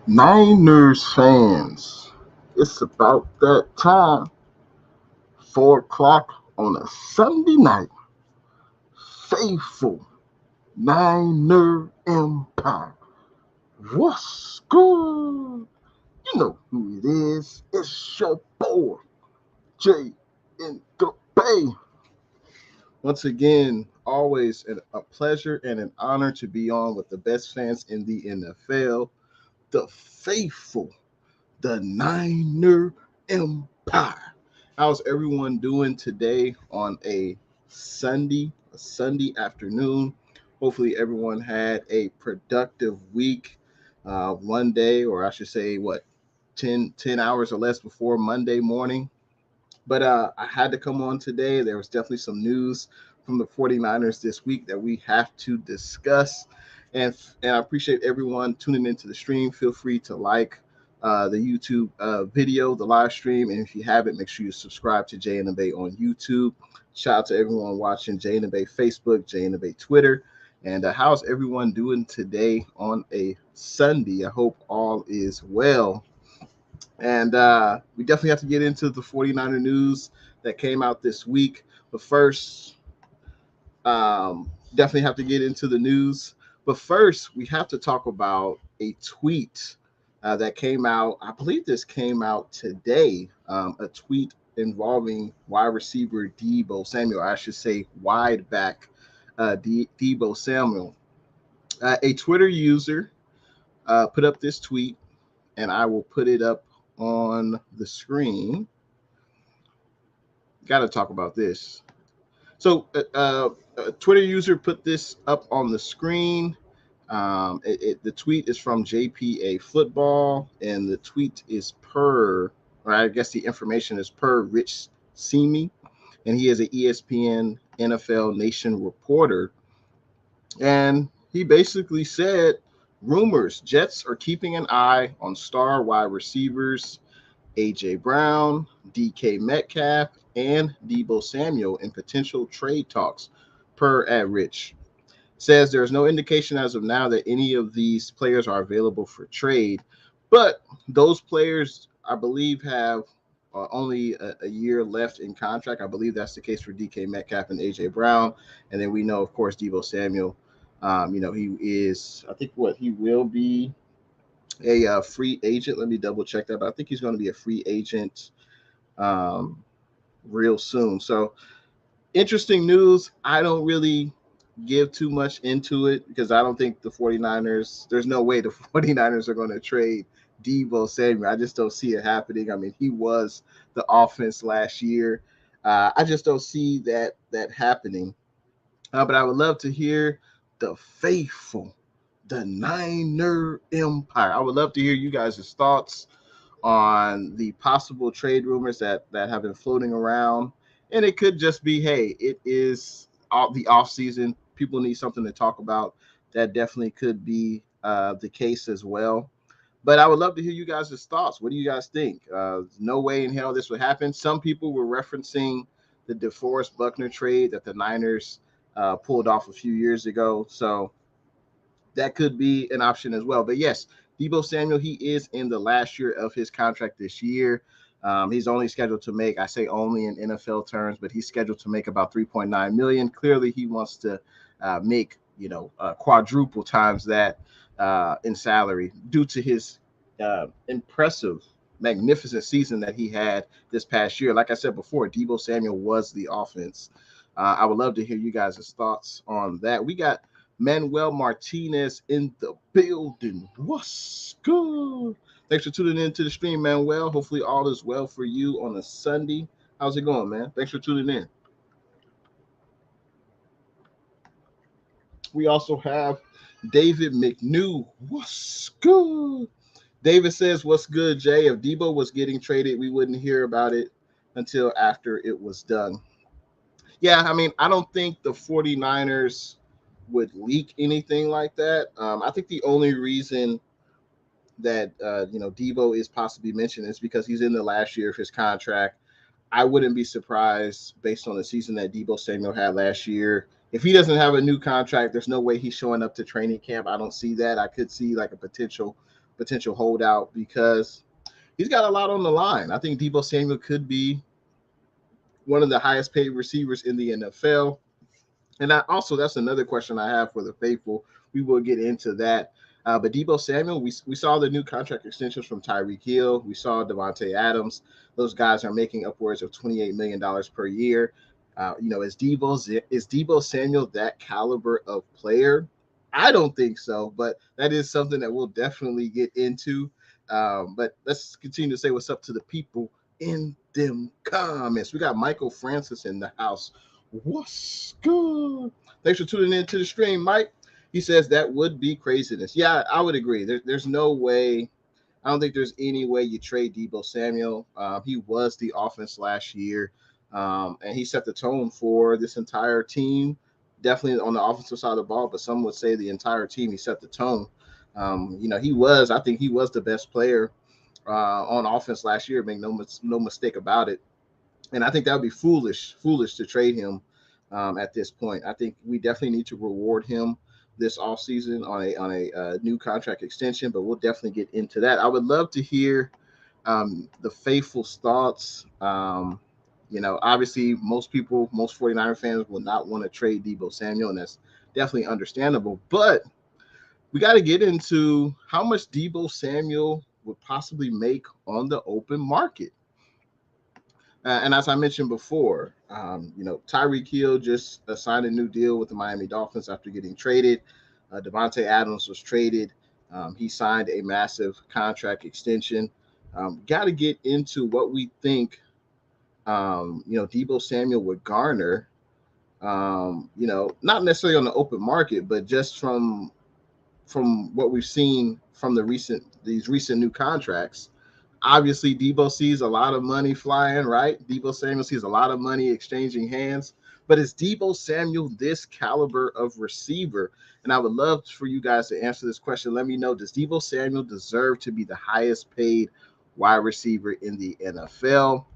Niners fans, it's about that time. 4 o'clock on a Sunday night. Faithful Niner Empire. What's good? You know who it is. It's your boy, Jay in the Bay. Once again, always a pleasure and an honor to be on with the best fans in the NFL, the faithful, the Niner Empire. How's everyone doing today on a Sunday afternoon? Hopefully, everyone had a productive week. One day, or I should say, what, 10 hours or less before Monday morning. But I had to come on today. There was definitely some news from the 49ers this week that we have to discuss. And I appreciate everyone tuning into the stream. Feel free to like the YouTube video, the live stream. And if you haven't, make sure you subscribe to Jay and the Bay on YouTube. Shout out to everyone watching Jay and the Bay Facebook, Jay and the Bay Twitter. And how's everyone doing today on a Sunday? I hope all is well. And we definitely have to get into the 49er news that came out this week. But first, definitely have to get into the news. But first, we have to talk about a tweet that came out. I believe this came out today. A tweet involving wide receiver Deebo Samuel. I should say wide back Deebo Samuel. A Twitter user put up this tweet, and I will put it up on the screen. Got to talk about this. So, a Twitter user put this up on the screen. The tweet is from JPA Football, and the tweet is or I guess the information is per Rich Simi, and he is an ESPN NFL Nation reporter. And he basically said, rumors, Jets are keeping an eye on star wide receivers A.J. Brown, DK Metcalf, and Deebo Samuel in potential trade talks, per at Rich. Says there is no indication as of now that any of these players are available for trade, but those players, I believe, have only a year left in contract. I believe that's the case for DK Metcalf and A.J. Brown. And then we know, of course, Deebo Samuel, he is, I think he will be a free agent. Let me double check that, but I think he's going to be a free agent um, real soon. So interesting news. I don't really give too much into it because I don't think the 49ers, there's no way the 49ers are going to trade Deebo Samuel. I just don't see it happening. I mean, he was the offense last year. I just don't see that happening. But I would love to hear the faithful, the Niner Empire. I would love to hear you guys' thoughts on the possible trade rumors that have been floating around. And it could just be, hey, it is the off season. People need something to talk about. That definitely could be the case as well. But I would love to hear you guys' thoughts. What do you guys think? No way in hell this would happen. Some people were referencing the DeForest Buckner trade that the Niners pulled off a few years ago. So that could be an option as well. But yes, Deebo Samuel, he is in the last year of his contract this year. He's only scheduled to make, I say only in NFL terms, but he's scheduled to make about 3.9 million. Clearly, he wants to make quadruple times that in salary due to his impressive, magnificent season that he had this past year. Like I said before, Deebo Samuel was the offense. I would love to hear you guys' thoughts on that. We got Manuel Martinez in the building. What's good? Thanks for tuning in to the stream, Manuel. Hopefully all is well for you on a Sunday. How's it going, man? Thanks for tuning in. We also have David McNew. What's good? David says, what's good, Jay? If Deebo was getting traded, we wouldn't hear about it until after it was done. Yeah, I mean, I don't think the 49ers would leak anything like that. I think the only reason that Deebo is possibly mentioned is because he's in the last year of his contract. I wouldn't be surprised based on the season that Deebo Samuel had last year. If he doesn't have a new contract, there's no way he's showing up to training camp. I don't see that. I could see like a potential potential holdout because he's got a lot on the line. I think Deebo Samuel could be one of the highest paid receivers in the NFL. And that's another question I have for the faithful. We will get into that. But Deebo Samuel, we saw the new contract extensions from Tyreek Hill. We saw Davante Adams. Those guys are making upwards of $28 million per year. Is Deebo Samuel that caliber of player? I don't think so, but that is something that we'll definitely get into. But let's continue to say what's up to the people in them comments. We got Michael Francis in the house. What's good? Thanks for tuning in to the stream, Mike. He says that would be craziness. Yeah, I would agree. There's no way. I don't think there's any way you trade Deebo Samuel. He was the offense last year, and he set the tone for this entire team. Definitely on the offensive side of the ball, but some would say the entire team. He set the tone. I think he was the best player on offense last year. Make no mistake about it. And I think that would be foolish to trade him at this point. I think we definitely need to reward him this offseason on a new contract extension, but we'll definitely get into that. I would love to hear the faithful's thoughts. Obviously most 49er fans will not want to trade Deebo Samuel, and that's definitely understandable. But we got to get into how much Deebo Samuel would possibly make on the open market. And as I mentioned before, Tyreek Hill just signed a new deal with the Miami Dolphins after getting traded. Davante Adams was traded. He signed a massive contract extension. Got to get into what we think, Deebo Samuel would garner, not necessarily on the open market, but just from what we've seen from these recent new contracts. Obviously, Deebo sees a lot of money flying, right? Deebo Samuel sees a lot of money exchanging hands. But is Deebo Samuel this caliber of receiver? And I would love for you guys to answer this question. Let me know, does Deebo Samuel deserve to be the highest paid wide receiver in the NFL?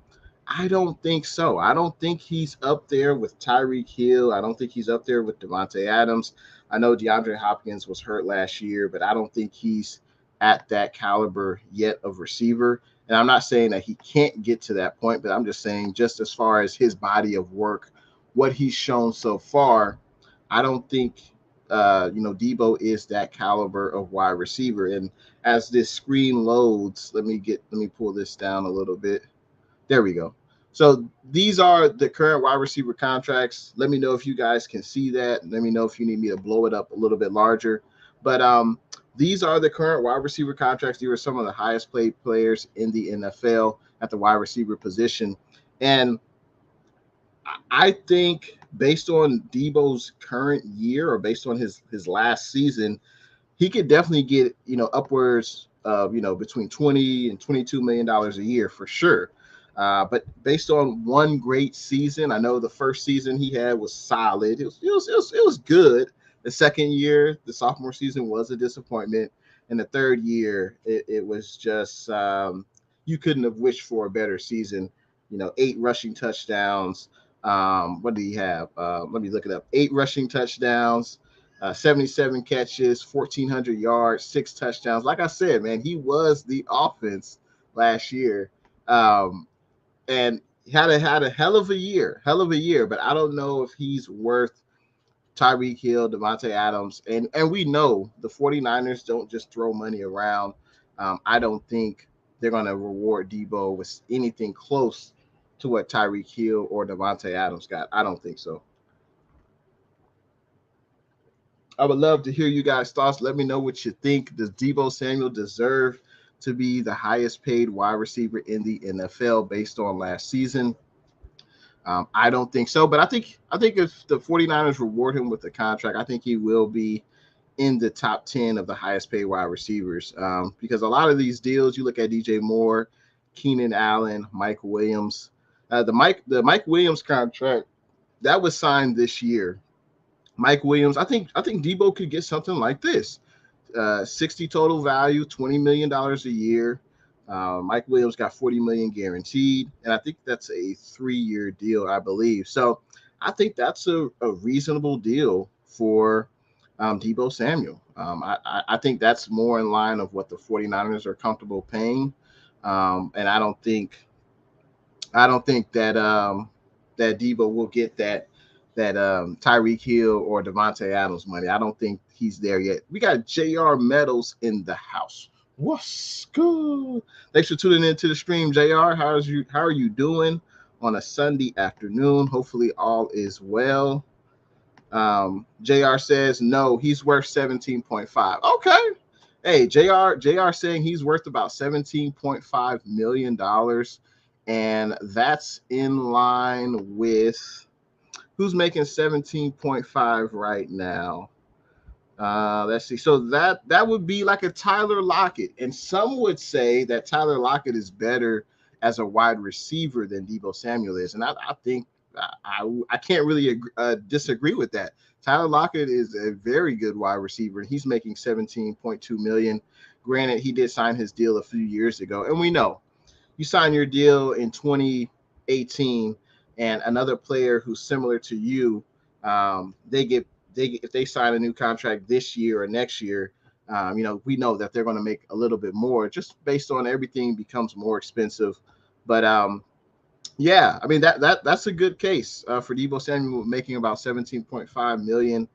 I don't think so. I don't think he's up there with Tyreek Hill. I don't think he's up there with Davante Adams. I know DeAndre Hopkins was hurt last year, but I don't think he's at that caliber yet of receiver. And I'm not saying that he can't get to that point, but I'm just saying just as far as his body of work, what he's shown so far, I don't think Deebo is that caliber of wide receiver. And as this screen loads, let me pull this down a little bit. There we go. So these are the current wide receiver contracts. Let me know if you guys can see that. Let me know if you need me to blow it up a little bit larger. But these are the current wide receiver contracts. These are some of the highest paid players in the NFL at the wide receiver position. And I think based on Deebo's current year or based on his last season, he could definitely get, upwards of, between $20 and $22 million a year for sure. But based on one great season, I know the first season he had was solid. It was good. The second year, the sophomore season, was a disappointment. And the third year, it was just you couldn't have wished for a better season. 8 rushing touchdowns. What did he have? Let me look it up. 8 rushing touchdowns, 77 catches, 1,400 yards, 6 touchdowns. Like I said, man, he was the offense last year. And had a hell of a year. But I don't know if he's worth Tyreek Hill, Davante Adams. And we know the 49ers don't just throw money around. I don't think they're going to reward Deebo with anything close to what Tyreek Hill or Davante Adams got. I don't think so. I would love to hear you guys' thoughts. Let me know what you think. Does Deebo Samuel deserve to be the highest paid wide receiver in the NFL based on last season? I don't think so, but I think if the 49ers reward him with the contract, I think he will be in the top 10 of the highest paid wide receivers, because a lot of these deals, you look at DJ Moore, Keenan Allen, Mike Williams, the Mike Williams contract that was signed this year. Mike Williams, I think Deebo could get something like this. 60 total value, $20 million a year. Mike Williams got $40 million guaranteed, and I think that's a 3-year deal, I believe. So I think that's a reasonable deal for Deebo Samuel. I think that's more in line of what the 49ers are comfortable paying. And I don't think that that Deebo will get that Tyreek Hill or Devontae Adams money. I don't think he's there yet. We got JR Meadows in the house. What's good? Thanks for tuning into the stream, JR. How are you doing on a Sunday afternoon? Hopefully all is well. JR says no, he's worth 17.5. Okay. Hey, JR saying he's worth about $17.5 million. And that's in line with who's making 17.5 right now. Let's see. So that would be like a Tyler Lockett. And some would say that Tyler Lockett is better as a wide receiver than Deebo Samuel is. And I think I can't really disagree with that. Tyler Lockett is a very good wide receiver. He's making 17.2 million. Granted, he did sign his deal a few years ago, and we know you sign your deal in 2018, and another player who's similar to you, if they sign a new contract this year or next year, we know that they're going to make a little bit more just based on everything becomes more expensive. But yeah, I mean that's a good case for Deebo Samuel making about 17.5 million,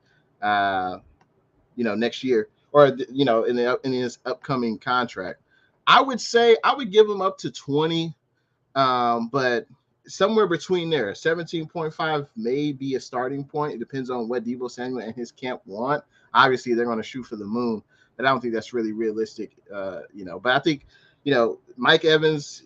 next year or in his upcoming contract. I would say I would give him up to 20, but somewhere between there, 17.5 may be a starting point. It depends on what Deebo Samuel and his camp want. Obviously, they're going to shoot for the moon, but I don't think that's really realistic. But I think Mike Evans,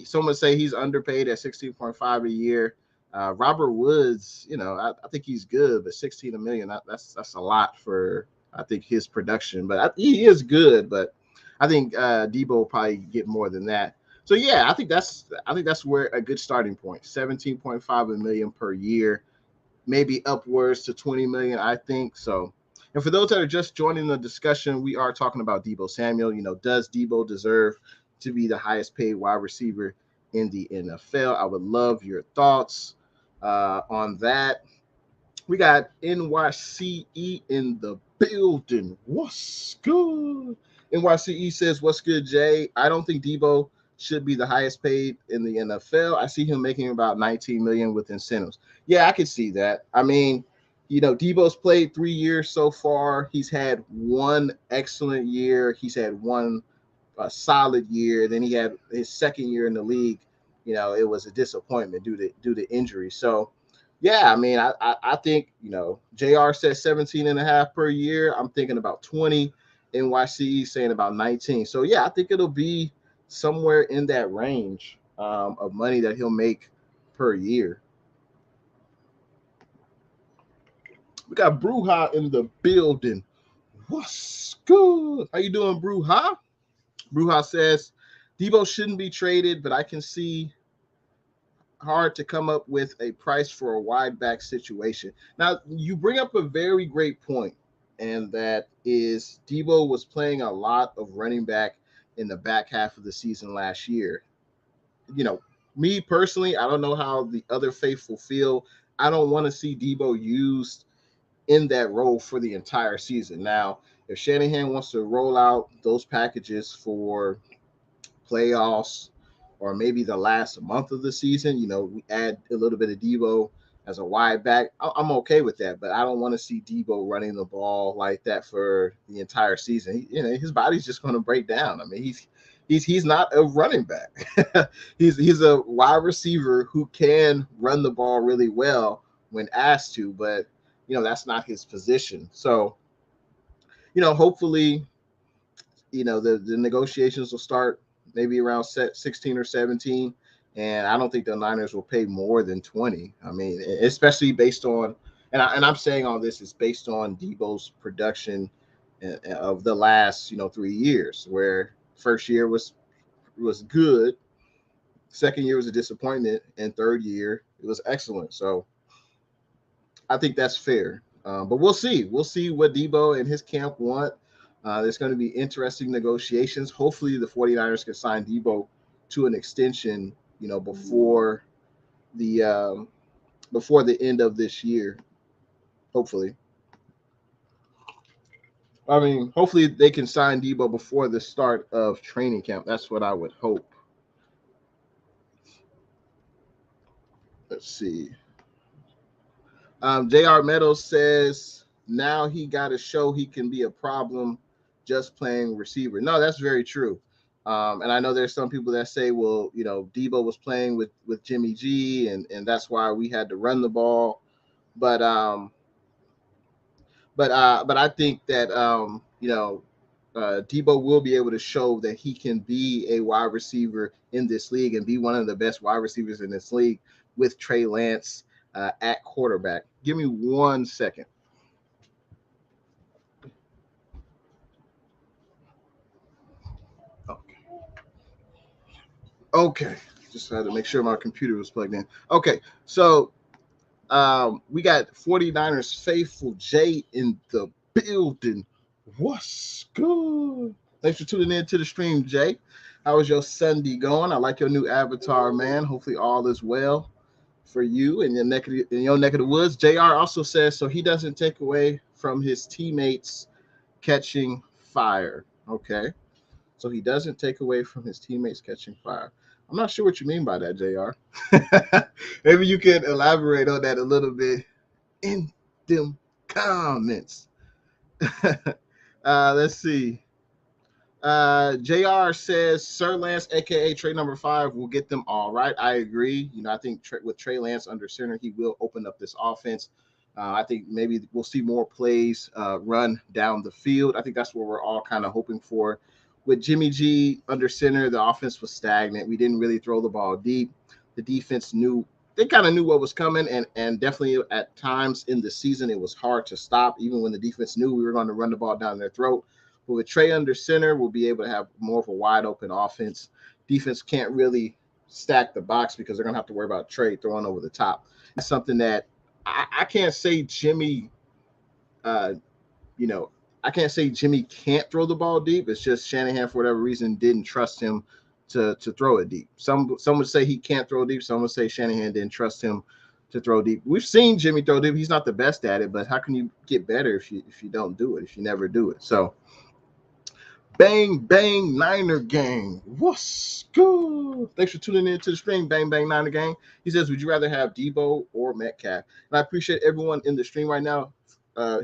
some would say he's underpaid at 16.5 a year. Robert Woods, I think he's good, but 16 a million, that's a lot for I think his production. But he is good, but I think Deebo will probably get more than that. So yeah, I think that's where a good starting point. 17.5 million per year, maybe upwards to 20 million, I think. So, and for those that are just joining the discussion, we are talking about Deebo Samuel. Does Deebo deserve to be the highest paid wide receiver in the NFL? I would love your thoughts on that. We got NYCE in the building. What's good? NYCE says, what's good, Jay? I don't think Deebo should be the highest paid in the NFL. I see him making about 19 million with incentives. Yeah, I can see that. I mean, Deebo's played 3 years so far. He's had one excellent year. He's had one solid year. Then he had his second year in the league. It was a disappointment due to injury. So, yeah, I mean, I think, JR says 17.5 per year. I'm thinking about 20. NYCE saying about 19. So, yeah, I think it'll be somewhere in that range of money that he'll make per year. We got Bruja in the building. What's good? How you doing, Bruja? Bruja says, Deebo shouldn't be traded, but I can see hard to come up with a price for a wide back situation. Now, you bring up a very great point, and that is Deebo was playing a lot of running back in the back half of the season last year. Me personally, I don't know how the other faithful feel. I don't want to see Deebo used in that role for the entire season. Now, if Shanahan wants to roll out those packages for playoffs or maybe the last month of the season, we add a little bit of Deebo as a wide back, I'm okay with that. But I don't want to see Deebo running the ball like that for the entire season. His body's just going to break down. I mean, he's not a running back. he's a wide receiver who can run the ball really well when asked to, but that's not his position. So, hopefully, the negotiations will start maybe around 16 or 17. And I don't think the Niners will pay more than 20. I mean, especially based on, and I'm saying all this is based on Deebo's production of the last, 3 years, where first year was good, second year was a disappointment, and third year it was excellent. So I think that's fair. But we'll see. We'll see what Deebo and his camp want. There's going to be interesting negotiations. Hopefully the 49ers can sign Deebo to an extension, before the end of this year. Hopefully. I mean, hopefully they can sign Deebo before the start of training camp. That's what I would hope. Let's see. J.R. Meadows says now he got to show he can be a problem just playing receiver. No, that's very true. And I know there's some people that say, well, you know, Deebo was playing with Jimmy G, and that's why we had to run the ball. But but I think that Deebo will be able to show that he can be a wide receiver in this league and be one of the best wide receivers in this league with Trey Lance at quarterback. Give me 1 second. Okay. Okay. Just had to make sure my computer was plugged in. Okay. So we got 49ers faithful Jay in the building. What's good? Thanks for tuning in to the stream, Jay. How was your Sunday going? I like your new avatar, man. Hopefully all is well for you and your neck of the woods. JR also says so he doesn't take away from his teammates catching fire. Okay. So he doesn't take away from his teammates catching fire. I'm not sure what you mean by that, JR. Maybe you can elaborate on that a little bit in them comments. Let's see. JR says Sir Lance, aka Trey number 5, will get them all right. I agree. You know, I think with Trey Lance under center, he will open up this offense. I think maybe we'll see more plays run down the field. I think that's what we're all kind of hoping for. With Jimmy G under center, the offense was stagnant. We didn't really throw the ball deep. The defense they kind of knew what was coming, and definitely at times in the season, it was hard to stop, even when the defense knew we were going to run the ball down their throat. But with Trey under center, we'll be able to have more of a wide open offense. Defense can't really stack the box because they're going to have to worry about Trey throwing over the top. That's something that I can't say Jimmy, you know, I can't say Jimmy can't throw the ball deep. It's just Shanahan, for whatever reason, didn't trust him to throw it deep. Some would say he can't throw deep. Some would say Shanahan didn't trust him to throw deep. We've seen Jimmy throw deep. He's not the best at it, but how can you get better if you don't do it, if you never do it? So bang, bang, Niner gang. What's good? Thanks for tuning in to the stream, bang, bang, Niner gang. He says, would you rather have Deebo or Metcalf? And I appreciate everyone in the stream right now.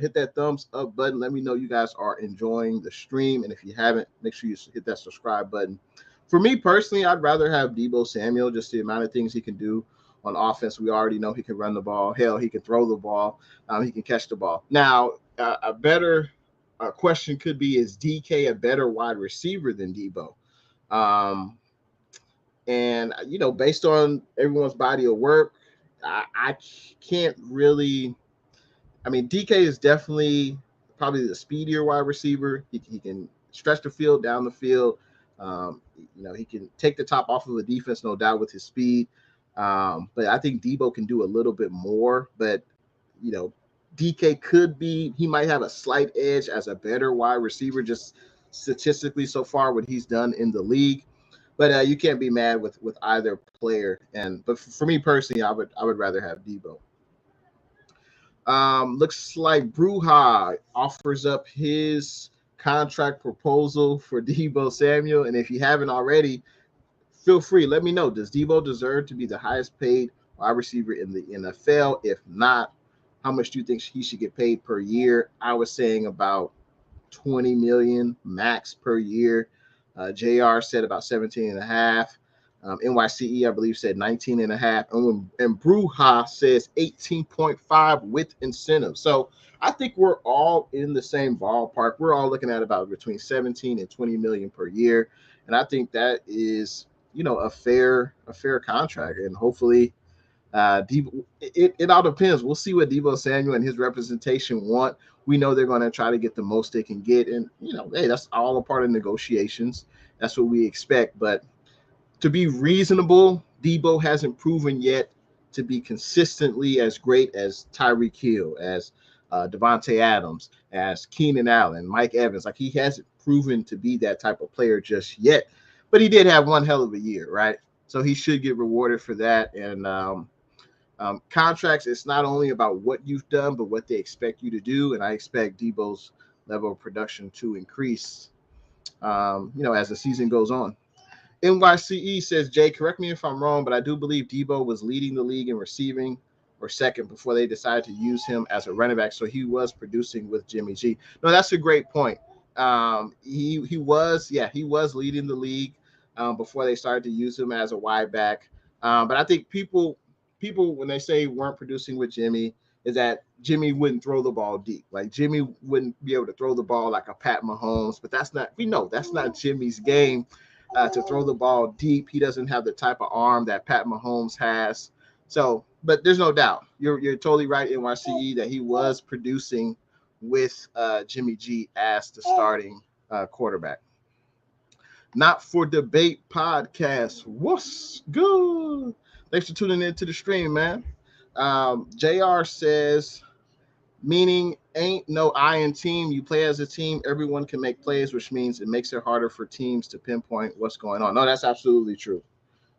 Hit that thumbs up button. Let me know you guys are enjoying the stream. And if you haven't, make sure you hit that subscribe button. For me personally, I'd rather have Deebo Samuel, just the amount of things he can do on offense. We already know he can run the ball. Hell, he can throw the ball. He can catch the ball. Now, a better question could be, is DK a better wide receiver than Deebo? And, you know, based on everyone's body of work, I can't really – I mean, DK is definitely probably the speedier wide receiver. He can stretch the field, down the field. You know, he can take the top off of a defense, no doubt, with his speed. But I think Deebo can do a little bit more. But, you know, DK he might have a slight edge as a better wide receiver, just statistically so far what he's done in the league. But you can't be mad with either player. But for me personally, I would rather have Deebo. Looks like Bruja offers up his contract proposal for Deebo Samuel. And if you haven't already, feel free. Let me know. Does Deebo deserve to be the highest paid wide receiver in the NFL? If not, how much do you think he should get paid per year? I was saying about 20 million max per year. JR said about 17 and a half. NYCE, I believe, said 19 and a half. And Bruja says 18.5 with incentives. So I think we're all in the same ballpark. We're all looking at about between 17 and 20 million per year. And I think that is, you know, a fair contract. And hopefully Deebo, it all depends. We'll see what Deebo Samuel and his representation want. We know they're going to try to get the most they can get. And, you know, hey, that's all a part of negotiations. That's what we expect. But to be reasonable, Deebo hasn't proven yet to be consistently as great as Tyreek Hill, as Devontae Adams, as Keenan Allen, Mike Evans. Like, he hasn't proven to be that type of player just yet. But he did have one hell of a year, right? So he should get rewarded for that. And contracts, it's not only about what you've done, but what they expect you to do. And I expect Deebo's level of production to increase, as the season goes on. NYCE says, Jay, correct me if I'm wrong, but I do believe Deebo was leading the league in receiving or second before they decided to use him as a running back. So he was producing with Jimmy G. No, that's a great point. He was leading the league before they started to use him as a wide back. But I think people when they say weren't producing with Jimmy, is that Jimmy wouldn't throw the ball deep. Like Jimmy wouldn't be able to throw the ball like a Pat Mahomes, but we know that's not Jimmy's game. To throw the ball deep, he doesn't have the type of arm that Pat Mahomes has. So, but there's no doubt, you're totally right, NYCE, that he was producing with Jimmy G as the starting quarterback. Not for Debate podcast. What's good? Thanks for tuning in to the stream, man. JR says, meaning ain't no I in team. You play as a team. Everyone can make plays, which means it makes it harder for teams to pinpoint what's going on. No, that's absolutely true.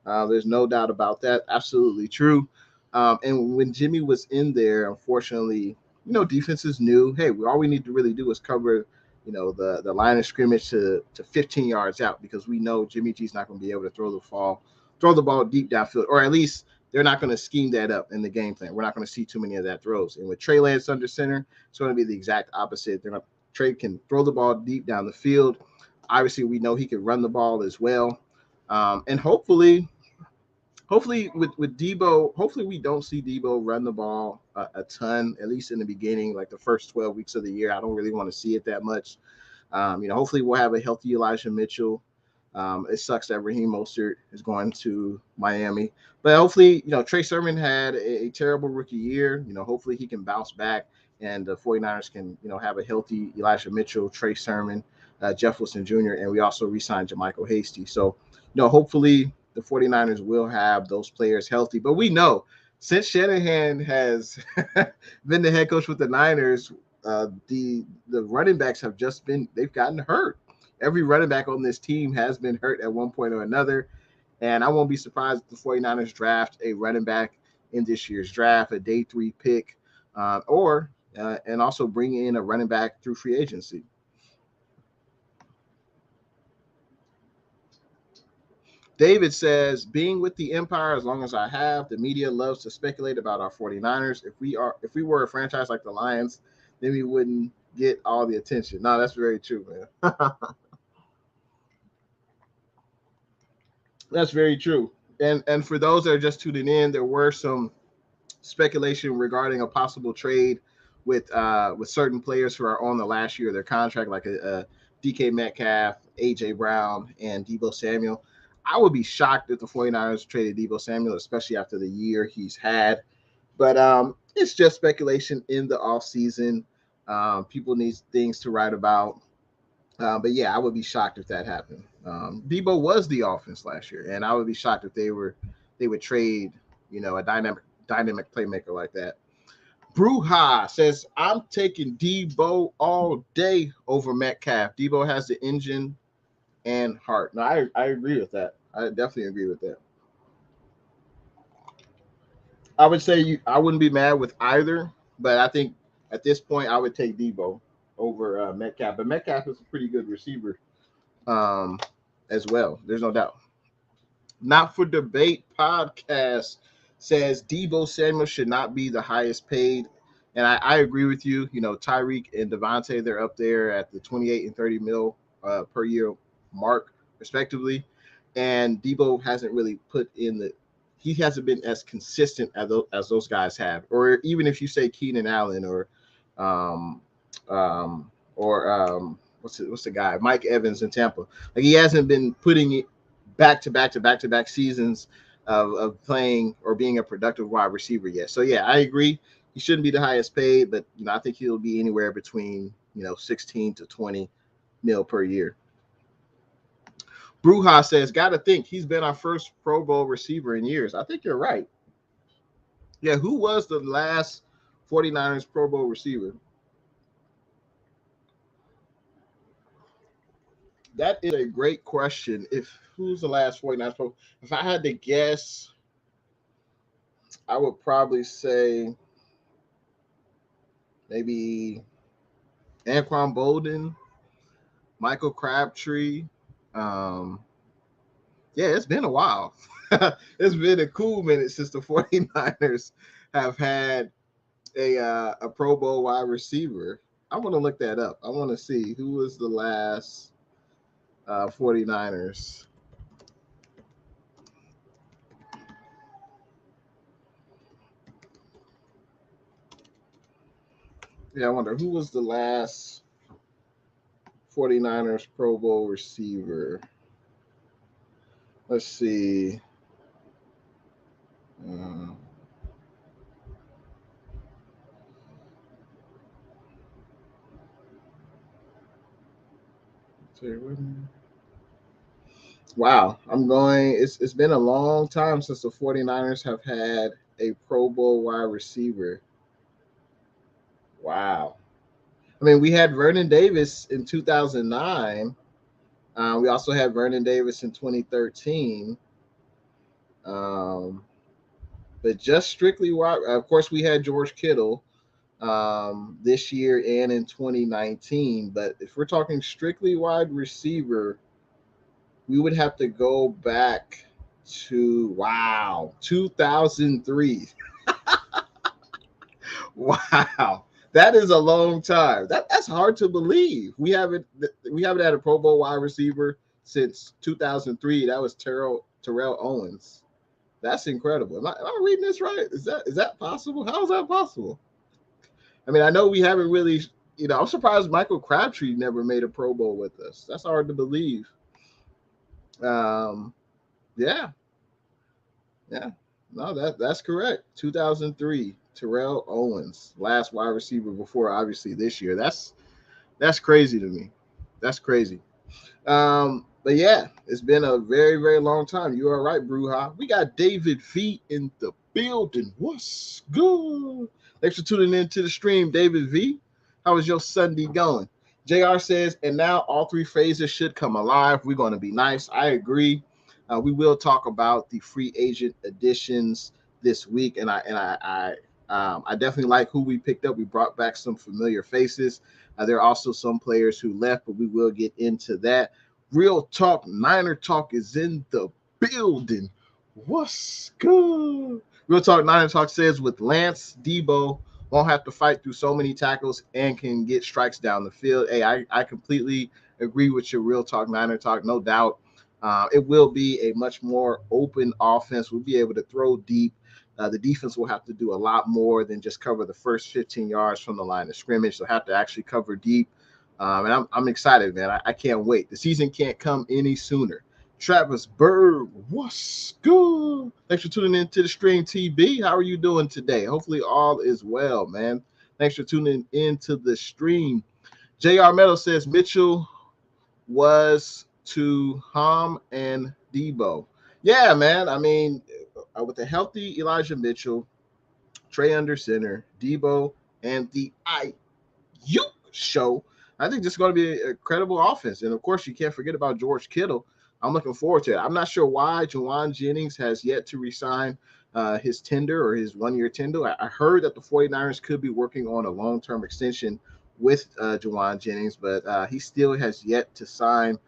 There's no doubt about that. Absolutely true. And when Jimmy was in there, unfortunately, defenses knew, hey, all we need to really do is cover, the line of scrimmage to 15 yards out, because we know Jimmy G's not going to be able to throw the ball deep downfield, or at least they're not going to scheme that up in the game plan. We're not going to see too many of that throws. And with Trey Lance under center, it's going to be the exact opposite. Trey can throw the ball deep down the field. Obviously, we know he can run the ball as well. And hopefully with Deebo, hopefully we don't see Deebo run the ball a ton, at least in the beginning, like the first 12 weeks of the year. I don't really want to see it that much. Hopefully we'll have a healthy Elijah Mitchell. It sucks that Raheem Mostert is going to Miami, but hopefully, Trey Sermon had a terrible rookie year. Hopefully he can bounce back, and the 49ers can, have a healthy Elijah Mitchell, Trey Sermon, Jeff Wilson Jr., and we also re-signed JaMychal Hasty. So, hopefully the 49ers will have those players healthy. But we know, since Shanahan has been the head coach with the Niners, the running backs they've gotten hurt. Every running back on this team has been hurt at one point or another. And I won't be surprised if the 49ers draft a running back in this year's draft, a day 3 pick, and also bring in a running back through free agency. David says, being with the Empire as long as I have, the media loves to speculate about our 49ers. If we were a franchise like the Lions, then we wouldn't get all the attention. No, that's very true, man. That's very true. And for those that are just tuning in, there were some speculation regarding a possible trade with certain players who are on the last year of their contract, like a DK Metcalf, AJ Brown, and Deebo Samuel. I would be shocked if the 49ers traded Deebo Samuel, especially after the year he's had. But it's just speculation in the offseason. People need things to write about. But yeah, I would be shocked if that happened. Deebo was the offense last year, and I would be shocked if they would trade, a dynamic playmaker like that. Bruja says, I'm taking Deebo all day over Metcalf. Deebo has the engine and heart. No, I agree with that. I definitely agree with that. I would say I wouldn't be mad with either, but I think at this point I would take Deebo over Metcalf. But Metcalf is a pretty good receiver as well. There's no doubt. Not for Debate podcast says Deebo Samuel should not be the highest paid. And I agree with you. Tyreek and Devontae, they're up there at the 28 and 30 mil per year mark, respectively. And Deebo hasn't really he hasn't been as consistent as those guys have. Or even if you say Keenan Allen or what's the guy, Mike Evans in Tampa, like he hasn't been putting it back to back seasons of playing or being a productive wide receiver yet. So yeah, I agree. He shouldn't be the highest paid, but I think he'll be anywhere between 16 to 20 mil per year. Bruja says, gotta think he's been our first Pro Bowl receiver in years. I think you're right. Yeah, who was the last 49ers Pro Bowl receiver? That is a great question. Who's the last 49ers Pro? If I had to guess, I would probably say maybe Anquan Bolden, Michael Crabtree. Yeah, it's been a while. It's been a cool minute since the 49ers have had a Pro Bowl wide receiver. I want to look that up. I want to see who was the last 49ers. Yeah, I wonder who was the last 49ers Pro Bowl receiver. Let's see. Uh, wow, I'm going. It's been a long time since the 49ers have had a Pro Bowl wide receiver. Wow. I mean, we had Vernon Davis in 2009. We also had Vernon Davis in 2013. But just strictly wide, of course, we had George Kittle this year and in 2019. But if we're talking strictly wide receiver, we would have to go back to 2003. Wow, that is a long time. That's hard to believe. We haven't had a Pro Bowl wide receiver since 2003. That was Terrell Owens. That's incredible. Am I reading this right? Is that possible? How is that possible? I mean, I know we haven't really. I'm surprised Michael Crabtree never made a Pro Bowl with us. That's hard to believe. Um, yeah, yeah. No, that's correct. 2003, Terrell Owens, last wide receiver before obviously this year. That's crazy to me. That's crazy. But yeah, it's been a very, very long time. You are right, Bruja. We got David V in the building. What's good? Thanks for tuning in to the stream, David V. How is your Sunday going? JR says, and now all three phases should come alive. We're going to be nice. I agree. We will talk about the free agent additions this week, and I definitely like who we picked up. We brought back some familiar faces. There are also some players who left, but we will get into that. Real Talk, Niner Talk is in the building. What's good? Real Talk, Niner Talk says with Lance, Deebo won't have to fight through so many tackles and can get strikes down the field. Hey, I completely agree with your Real Talk, Niner Talk, no doubt. It will be a much more open offense. We'll be able to throw deep. The defense will have to do a lot more than just cover the first 15 yards from the line of scrimmage. They'll have to actually cover deep. And I'm excited, man. I can't wait. The season can't come any sooner. Travis Berg, what's good? Thanks for tuning in to the stream, TB. How are you doing today? Hopefully all is well, man. Thanks for tuning in to the stream. JR Meadow says Mitchell was to Ham and Deebo. Yeah, man. I mean, with a healthy Elijah Mitchell, Trey under center, Deebo, and the IU show, I think this is going to be an incredible offense. And of course, you can't forget about George Kittle. I'm looking forward to it. I'm not sure why Juwan Jennings has yet to resign his tender or his 1-year tender. I heard that the 49ers could be working on a long-term extension with Juwan Jennings, but he still has yet to sign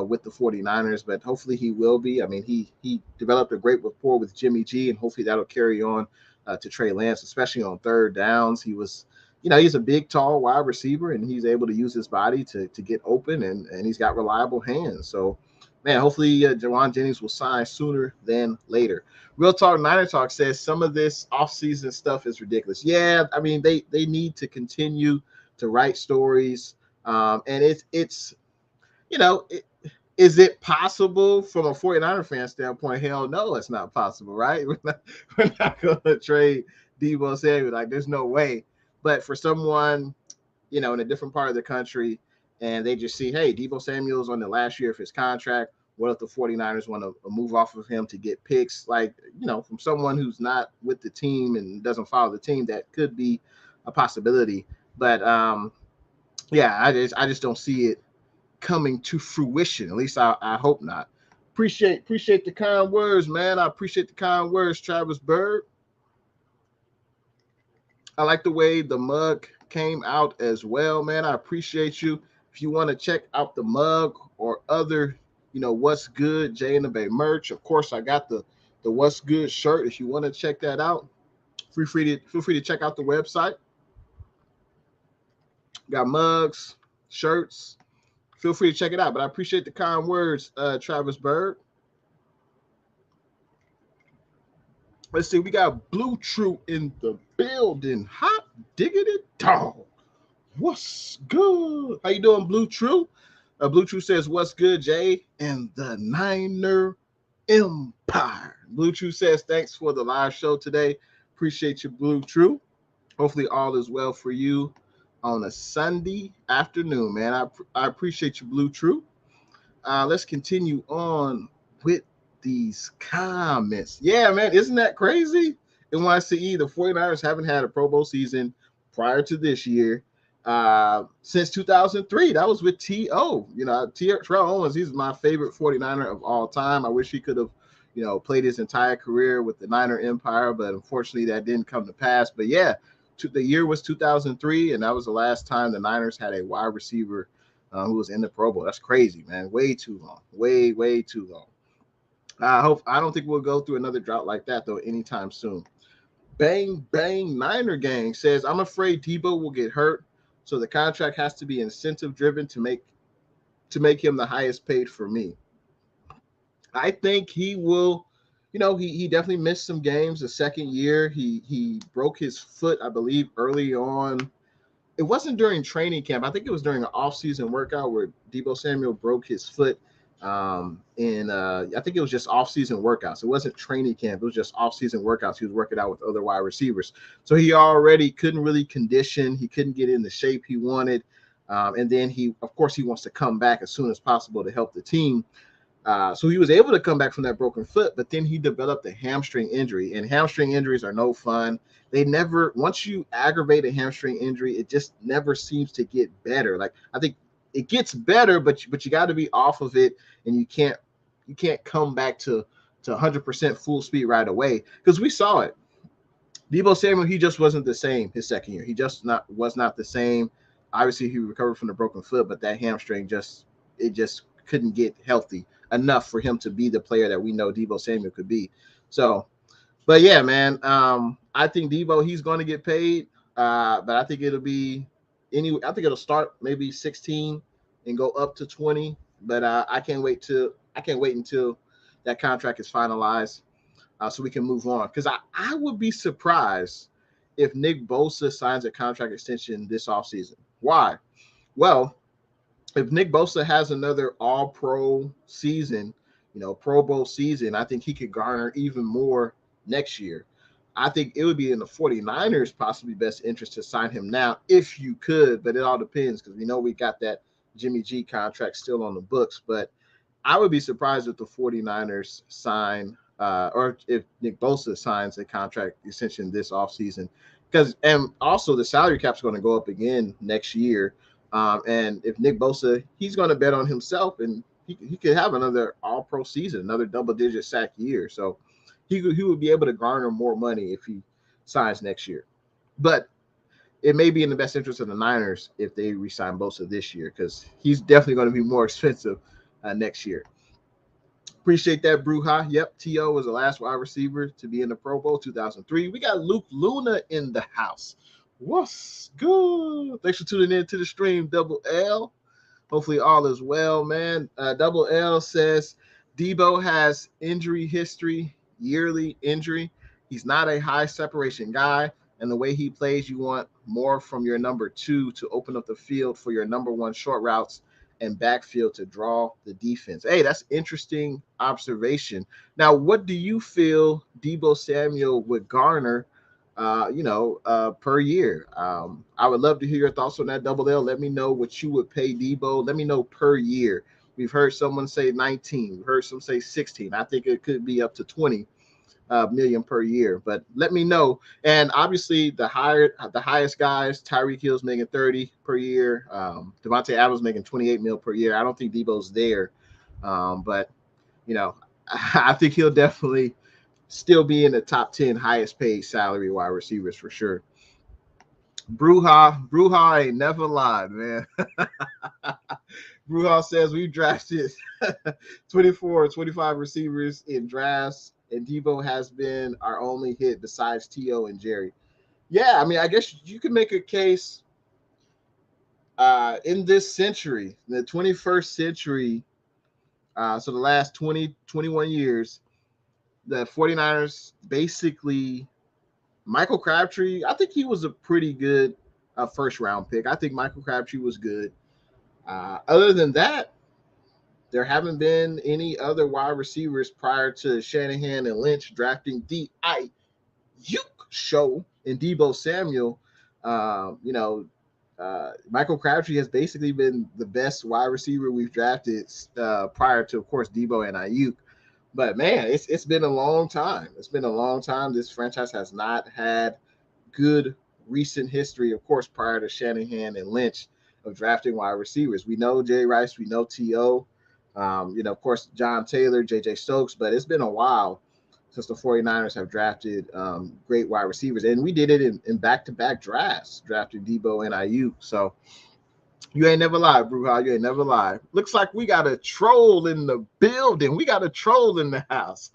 with the 49ers, but hopefully he will be. I mean, he developed a great rapport with Jimmy G, and hopefully that'll carry on to Trey Lance, especially on third downs. He's a big, tall wide receiver, and he's able to use his body to get open, and he's got reliable hands. So, man, hopefully Juwan Jennings will sign sooner than later. Real Talk Niner Talk says some of this offseason stuff is ridiculous. Yeah, I mean, they need to continue to write stories, and it's is it possible from a 49er fan standpoint? Hell no, it's not possible, right? We're not going to trade Deebo Samuel. Like, there's no way. But for someone, in a different part of the country, and they just see, hey, Deebo Samuel's on the last year of his contract. What if the 49ers want to move off of him to get picks? Like, from someone who's not with the team and doesn't follow the team, that could be a possibility. But, yeah, I just don't see it coming to fruition. At least I hope not. Appreciate the kind words, man. I appreciate the kind words, Travis Berg. I like the way the mug came out as well, man. I appreciate you. If you want to check out the mug or other, what's good Jay and the Bay merch, of course, I got the what's good shirt. If you want to check that out, feel free to check out the website. Got mugs, shirts. Feel free to check it out. But I appreciate the kind words, Travis Bird. Let's see. We got Blue True in the building. Hot diggity dog. What's good? How you doing, Blue True? Blue True says, what's good, Jay? And the Niner Empire. Blue True says, thanks for the live show today. Appreciate you, Blue True. Hopefully all is well for you on a Sunday afternoon, man. I appreciate you, Blue True. Let's continue on with these comments. Yeah, man, isn't that crazy? NYCE, the 49ers haven't had a Pro Bowl season prior to this year since 2003. That was with T.O. Terrell Owens, he's my favorite 49er of all time. I wish he could have, played his entire career with the Niner Empire, but unfortunately that didn't come to pass. But yeah, the year was 2003, and that was the last time the Niners had a wide receiver who was in the Pro Bowl. That's crazy, man. Way too long. Way too long. I don't think we'll go through another drought like that, though, anytime soon. Bang Bang Niner Gang says, I'm afraid Deebo will get hurt, so the contract has to be incentive-driven to make him the highest paid for me. I think he will, he definitely missed some games the second year. He broke his foot, I believe, early on. It wasn't during training camp. I think it was during an off-season workout where Deebo Samuel broke his foot. I think it was just off-season workouts. It wasn't training camp. It was just off-season workouts. He was working out with other wide receivers. So he already couldn't really condition. He couldn't get in the shape he wanted. And then he wants to come back as soon as possible to help the team. So he was able to come back from that broken foot, but then he developed a hamstring injury, and hamstring injuries are no fun. Once you aggravate a hamstring injury, it just never seems to get better. Like, I think it gets better, but you got to be off of it, and you can't come back to 100% full speed right away, because we saw it. Deebo Samuel, he just wasn't the same his second year. He just was not the same. Obviously, he recovered from the broken foot, but that hamstring just couldn't get healthy enough for him to be the player that we know Deebo Samuel could be. So, but yeah, man, I think Deebo, he's going to get paid, but I think it'll start maybe 16 and go up to 20. But I can't wait until that contract is finalized, so we can move on. Because I would be surprised if Nick Bosa signs a contract extension this offseason. Why? Well, if Nick Bosa has another all-pro season, Pro Bowl season, I think he could garner even more next year. I think it would be in the 49ers' possibly best interest to sign him now if you could, but it all depends, because we know we got that Jimmy G contract still on the books. But I would be surprised if the 49ers sign or if Nick Bosa signs a contract extension this offseason, and also the salary cap is going to go up again next year. And if Nick Bosa, he's going to bet on himself, and he could have another all-pro season, another double-digit sack year. So he would be able to garner more money if he signs next year. But it may be in the best interest of the Niners if they re-sign Bosa this year, because he's definitely going to be more expensive next year. Appreciate that, Bruja. Yep, T.O. was the last wide receiver to be in the Pro Bowl 2003. We got Luke Luna in the house. What's good? Thanks for tuning in to the stream, Double L. Hopefully all is well, man. Double L says Deebo has injury history, yearly injury. He's not a high separation guy, and the way he plays, you want more from your number 2 to open up the field for your number 1 short routes and backfield to draw the defense. Hey, that's interesting observation. Now, what do you feel Deebo Samuel would garner per year? I would love to hear your thoughts on that, Double L. Let me know what you would pay Deebo. Let me know per year. We've heard someone say 19. We've heard some say 16. I think it could be up to 20 million per year, but let me know. And obviously the highest guys, Tyreek Hill's making 30 per year. Devontae Adams making 28 mil per year. I don't think Deebo's there. But I think he'll definitely still be in the top 10 highest paid salary wide receivers for sure. Bruja ain't never lied, man. Bruja says we drafted 24 or 25 receivers in drafts, and Deebo has been our only hit besides T.O. and Jerry. Yeah, I mean, I guess you can make a case in this century, the 21st century, so the last 20, 21 years, the 49ers basically, Michael Crabtree, I think he was a pretty good first round pick. I think Michael Crabtree was good. Other than that, there haven't been any other wide receivers prior to Shanahan and Lynch drafting D.I. Show and Deebo Samuel. Michael Crabtree has basically been the best wide receiver we've drafted prior to, of course, Deebo and Ayuk. But man, it's been a long time. It's been a long time. This franchise has not had good recent history, of course, prior to Shanahan and Lynch of drafting wide receivers. We know Jay Rice, we know T.O., of course, John Taylor, J.J. Stokes, but it's been a while since the 49ers have drafted great wide receivers. And we did it in back-to-back drafts, drafting Deebo and Ayuk. So you ain't never lied, Bruja. You ain't never lied. Looks like we got a troll in the building. We got a troll in the house.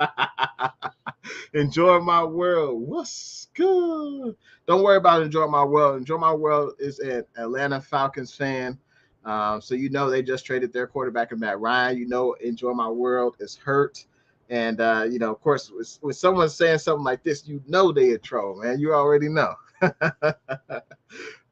Enjoy My World. What's good? Don't worry about Enjoy My World. Enjoy My World is an Atlanta Falcons fan. So they just traded their quarterback in Matt Ryan. Enjoy My World is hurt. And, of course, with someone saying something like this, they a troll, man. You already know.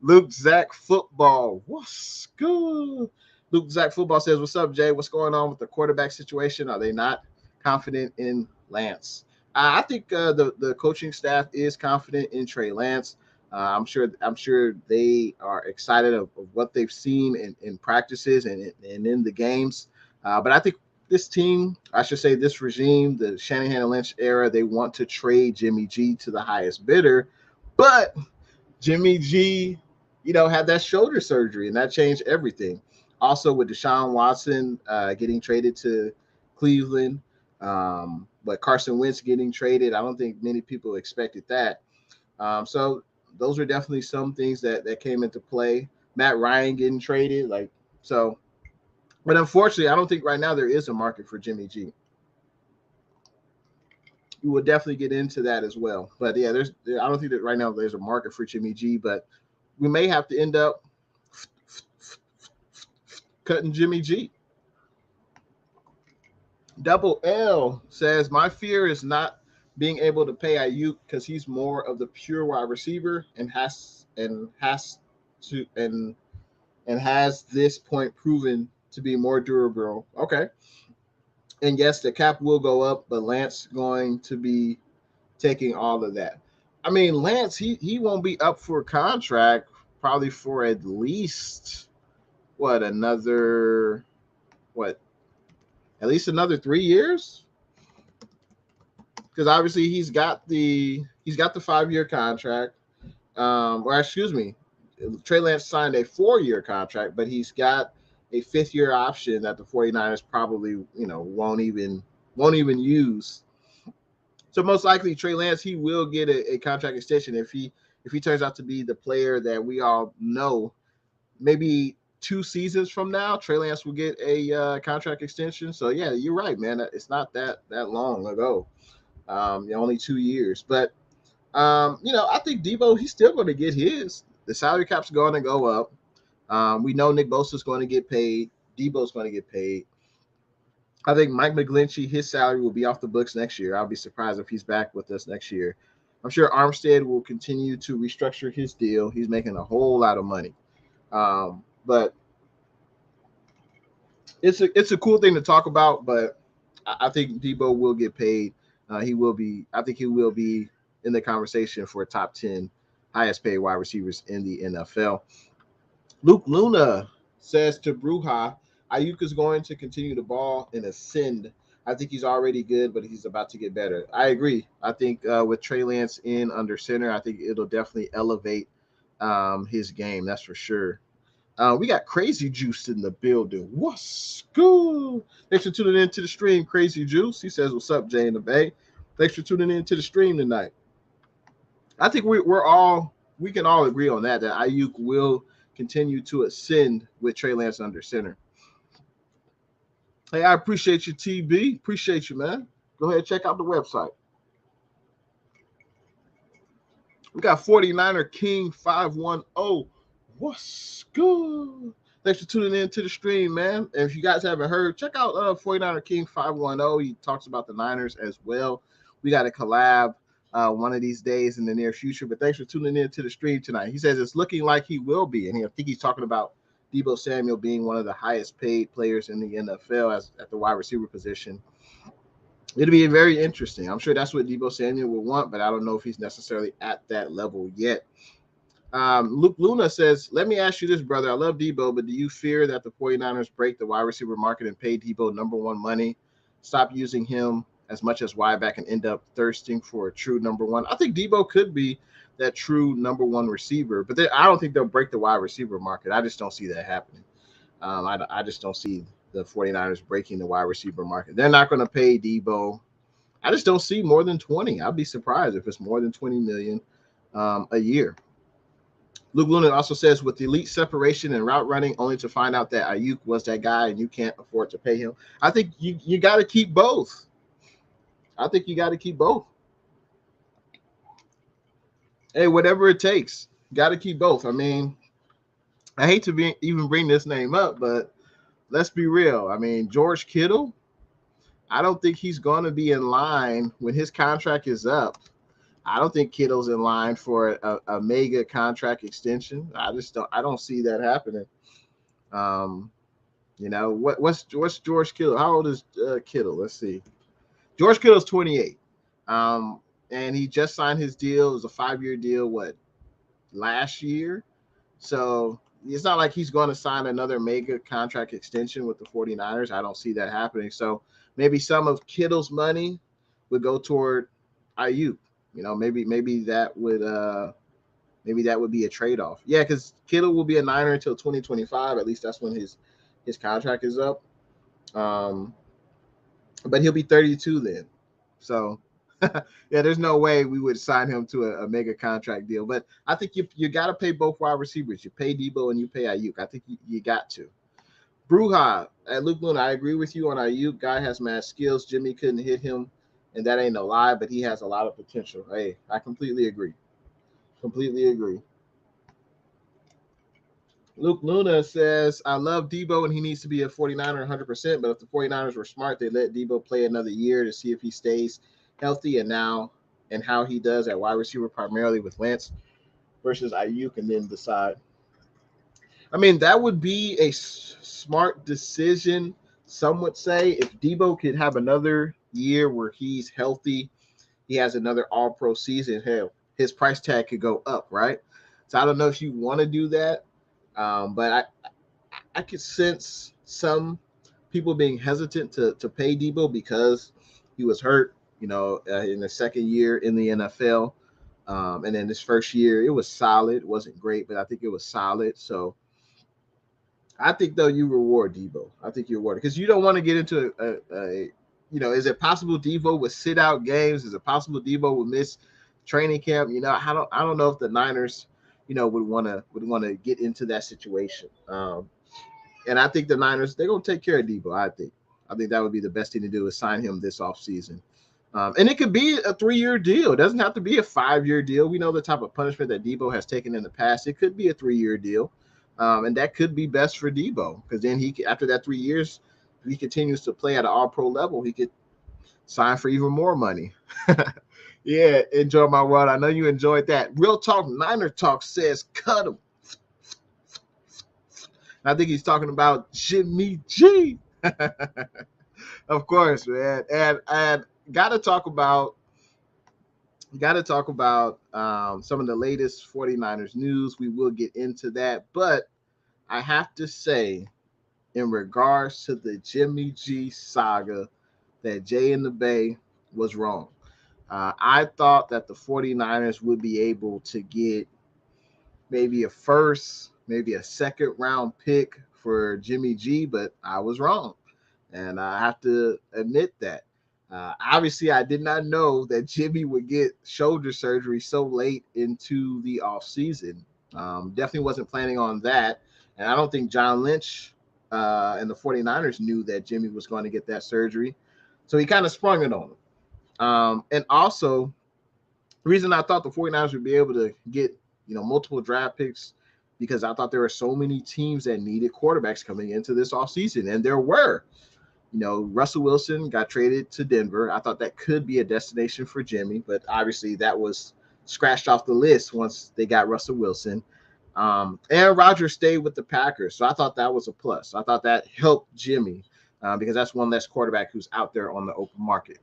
Luke Zach Football. What's good? Luke Zach Football says, what's up, Jay? What's going on with the quarterback situation? Are they not confident in Lance? I think the coaching staff is confident in Trey Lance. I'm sure they are excited of what they've seen in practices and in the games. But I think this team, I should say this regime, the Shanahan and Lynch era, they want to trade Jimmy G to the highest bidder. But Jimmy G, had that shoulder surgery, and that changed everything. Also, with Deshaun Watson getting traded to Cleveland, but Carson Wentz getting traded, I don't think many people expected that. So those are definitely some things that came into play. Matt Ryan getting traded, but unfortunately, I don't think right now there is a market for Jimmy G. We will definitely get into that as well. But yeah, I don't think that right now there's a market for Jimmy G, but we may have to end up cutting Jimmy G. Double L says, my fear is not being able to pay Ayuk because he's more of the pure wide receiver and has this point proven to be more durable. Okay. And yes, the cap will go up, but Lance going to be taking all of that. I mean, Lance, he won't be up for a contract probably for at least at least another 3 years, because obviously he's got the 5-year contract. Or excuse me, Trey Lance signed a 4-year contract, but he's got a 5th-year option that the 49ers probably won't even use. So most likely Trey Lance, he will get a contract extension if he turns out to be the player that we all know. Maybe 2 seasons from now, Trey Lance will get a contract extension. So yeah, you're right, man. It's not that long ago. Only 2 years. But I think Deebo, he's still going to get his. The salary cap's going to go up. We know Nick Bosa's going to get paid. Deebo's going to get paid. I think Mike McGlinchey, his salary will be off the books next year. I'll be surprised if he's back with us next year. I'm sure Armstead will continue to restructure his deal. He's making a whole lot of money. But it's a cool thing to talk about, but I think Deebo will get paid. I think he will be in the conversation for top 10 highest paid wide receivers in the NFL. Luke Luna says to Bruja, Ayuk is going to continue to ball and ascend. I think he's already good, but he's about to get better. I agree. I think with Trey Lance in under center, I think it'll definitely elevate his game. That's for sure. We got Crazy Juice in the building. What's good? Thanks for tuning in to the stream, Crazy Juice. He says, what's up, Jay in the Bay? Thanks for tuning in to the stream tonight. I think we're all we can all agree on that Ayuk will continue to ascend with Trey Lance under center. Hey, I appreciate you, TB. Appreciate you, man. Go ahead, check out the website. We got 49er King 510. What's good? Thanks for tuning in to the stream, man. And if you guys haven't heard, check out 49er King 510. He talks about the Niners as well. We got a collab one of these days in the near future. But thanks for tuning in to the stream tonight. He says it's looking like he will be. And I think he's talking about Deebo Samuel being one of the highest paid players in the NFL at the wide receiver position. It'll be very interesting. I'm sure that's what Deebo Samuel will want, but I don't know if he's necessarily at that level yet. Luke Luna says, let me ask you this, brother. I love Deebo, but do you fear that the 49ers break the wide receiver market and pay Deebo number one money, stop using him as much as wide back, and end up thirsting for a true number one? I think Deebo could be that true number one receiver, but I don't think they'll break the wide receiver market. I just don't see that happening. I just don't see the 49ers breaking the wide receiver market. They're not going to pay Deebo. I just don't see more than 20. I'd be surprised if it's more than 20 million a year. Luke Luna also says, with elite separation and route running, only to find out that Ayuk was that guy and you can't afford to pay him. I think you got to keep both. I think you got to keep both. Hey, whatever it takes, got to keep both. I mean, I hate to even bring this name up, but let's be real. I mean, George Kittle, I don't think he's going to be in line when his contract is up. I don't think Kittle's in line for a mega contract extension. I don't see that happening. What's George Kittle? How old is Kittle? Let's see. George Kittle's 28. And he just signed his deal. It was a 5-year deal, last year? So it's not like he's going to sign another mega contract extension with the 49ers. I don't see that happening. So maybe some of Kittle's money would go toward Ayuk. Maybe that would be a trade-off. Yeah, because Kittle will be a Niner until 2025. At least that's when his contract is up. But he'll be 32 then. So yeah, there's no way we would sign him to a mega contract deal. But I think you got to pay both wide receivers. You pay Deebo and you pay Ayuk. I think you got to. Bruja at Luke Luna, I agree with you on Ayuk. Guy has mad skills. Jimmy couldn't hit him, and that ain't no lie, but he has a lot of potential. Hey, I completely agree. Luke Luna says, I love Deebo and he needs to be a 49er 100%, but if the 49ers were smart, they let Deebo play another year to see if he stays healthy and how he does at wide receiver, primarily with Lance versus Ayuk, and then decide. I mean, that would be a smart decision, some would say. If Deebo could have another year where he's healthy, he has another all-pro season, hell, his price tag could go up, right? So I don't know if you want to do that. But I could sense some people being hesitant to pay Deebo because he was hurt, in the second year in the NFL. And then this first year, it was solid. It wasn't great, but I think it was solid. So I think, though, you reward Deebo. I think you reward it because you don't want to get into is it possible Deebo would sit out games? Is it possible Deebo would miss training camp? I don't know if the Niners would want to get into that situation. And I think the Niners, they're going to take care of Deebo, I think that would be the best thing to do is sign him this offseason. And it could be a 3-year deal. It doesn't have to be a 5-year deal. We know the type of punishment that Deebo has taken in the past. It could be a 3-year deal. And that could be best for Deebo because then after that 3 years, if he continues to play at an all-pro level, he could sign for even more money. Yeah, enjoy my world. I know you enjoyed that. Real Talk Niner Talk says cut him. I think he's talking about Jimmy G. Of course, man. And gotta talk about some of the latest 49ers news. We will get into that, but I have to say, in regards to the Jimmy G saga, that Jay in the Bay was wrong. I thought that the 49ers would be able to get maybe a first, maybe a second round pick for Jimmy G, but I was wrong. And I have to admit that. Obviously, I did not know that Jimmy would get shoulder surgery so late into the offseason. Definitely wasn't planning on that. And I don't think John Lynch and the 49ers knew that Jimmy was going to get that surgery. So he kind of sprung it on him. And also, the reason I thought the 49ers would be able to get, multiple draft picks, because I thought there were so many teams that needed quarterbacks coming into this offseason. And there were. Russell Wilson got traded to Denver. I thought that could be a destination for Jimmy, but obviously that was scratched off the list once they got Russell Wilson. Aaron Rodgers stayed with the Packers, so I thought that was a plus. I thought that helped Jimmy because that's one less quarterback who's out there on the open market.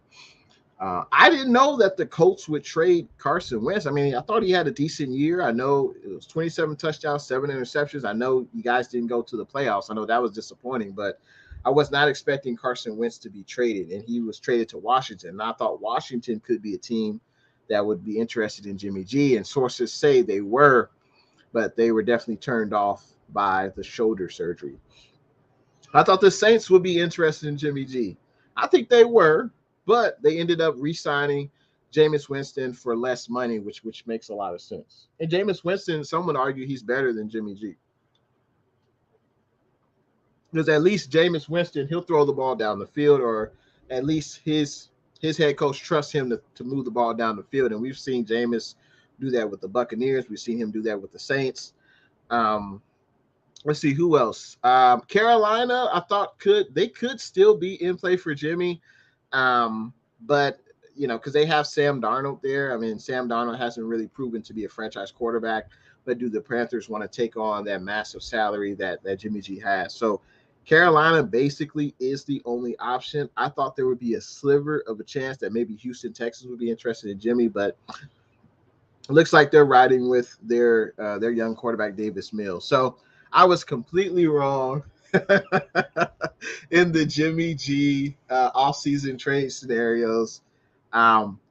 I didn't know that the Colts would trade Carson Wentz. I mean, I thought he had a decent year. I know it was 27 touchdowns, 7 interceptions. I know you guys didn't go to the playoffs. I know that was disappointing, but I was not expecting Carson Wentz to be traded, and he was traded to Washington. And I thought Washington could be a team that would be interested in Jimmy G, and sources say they were, but they were definitely turned off by the shoulder surgery. I thought the Saints would be interested in Jimmy G. I think they were, but they ended up re-signing Jameis Winston for less money, which makes a lot of sense. And Jameis Winston, some would argue he's better than Jimmy G. Because at least Jameis Winston, he'll throw the ball down the field, or at least his head coach trusts him to move the ball down the field. And we've seen Jameis do that with the Buccaneers. We've seen him do that with the Saints. Let's see who else. Carolina, I thought could still be in play for Jimmy, but because they have Sam Darnold there. I mean, Sam Darnold hasn't really proven to be a franchise quarterback, but do the Panthers want to take on that massive salary that Jimmy G has? So Carolina basically is the only option. I thought there would be a sliver of a chance that maybe Houston, Texas would be interested in Jimmy, but it looks like they're riding with their young quarterback, Davis Mills. So I was completely wrong in the Jimmy G offseason trade scenarios.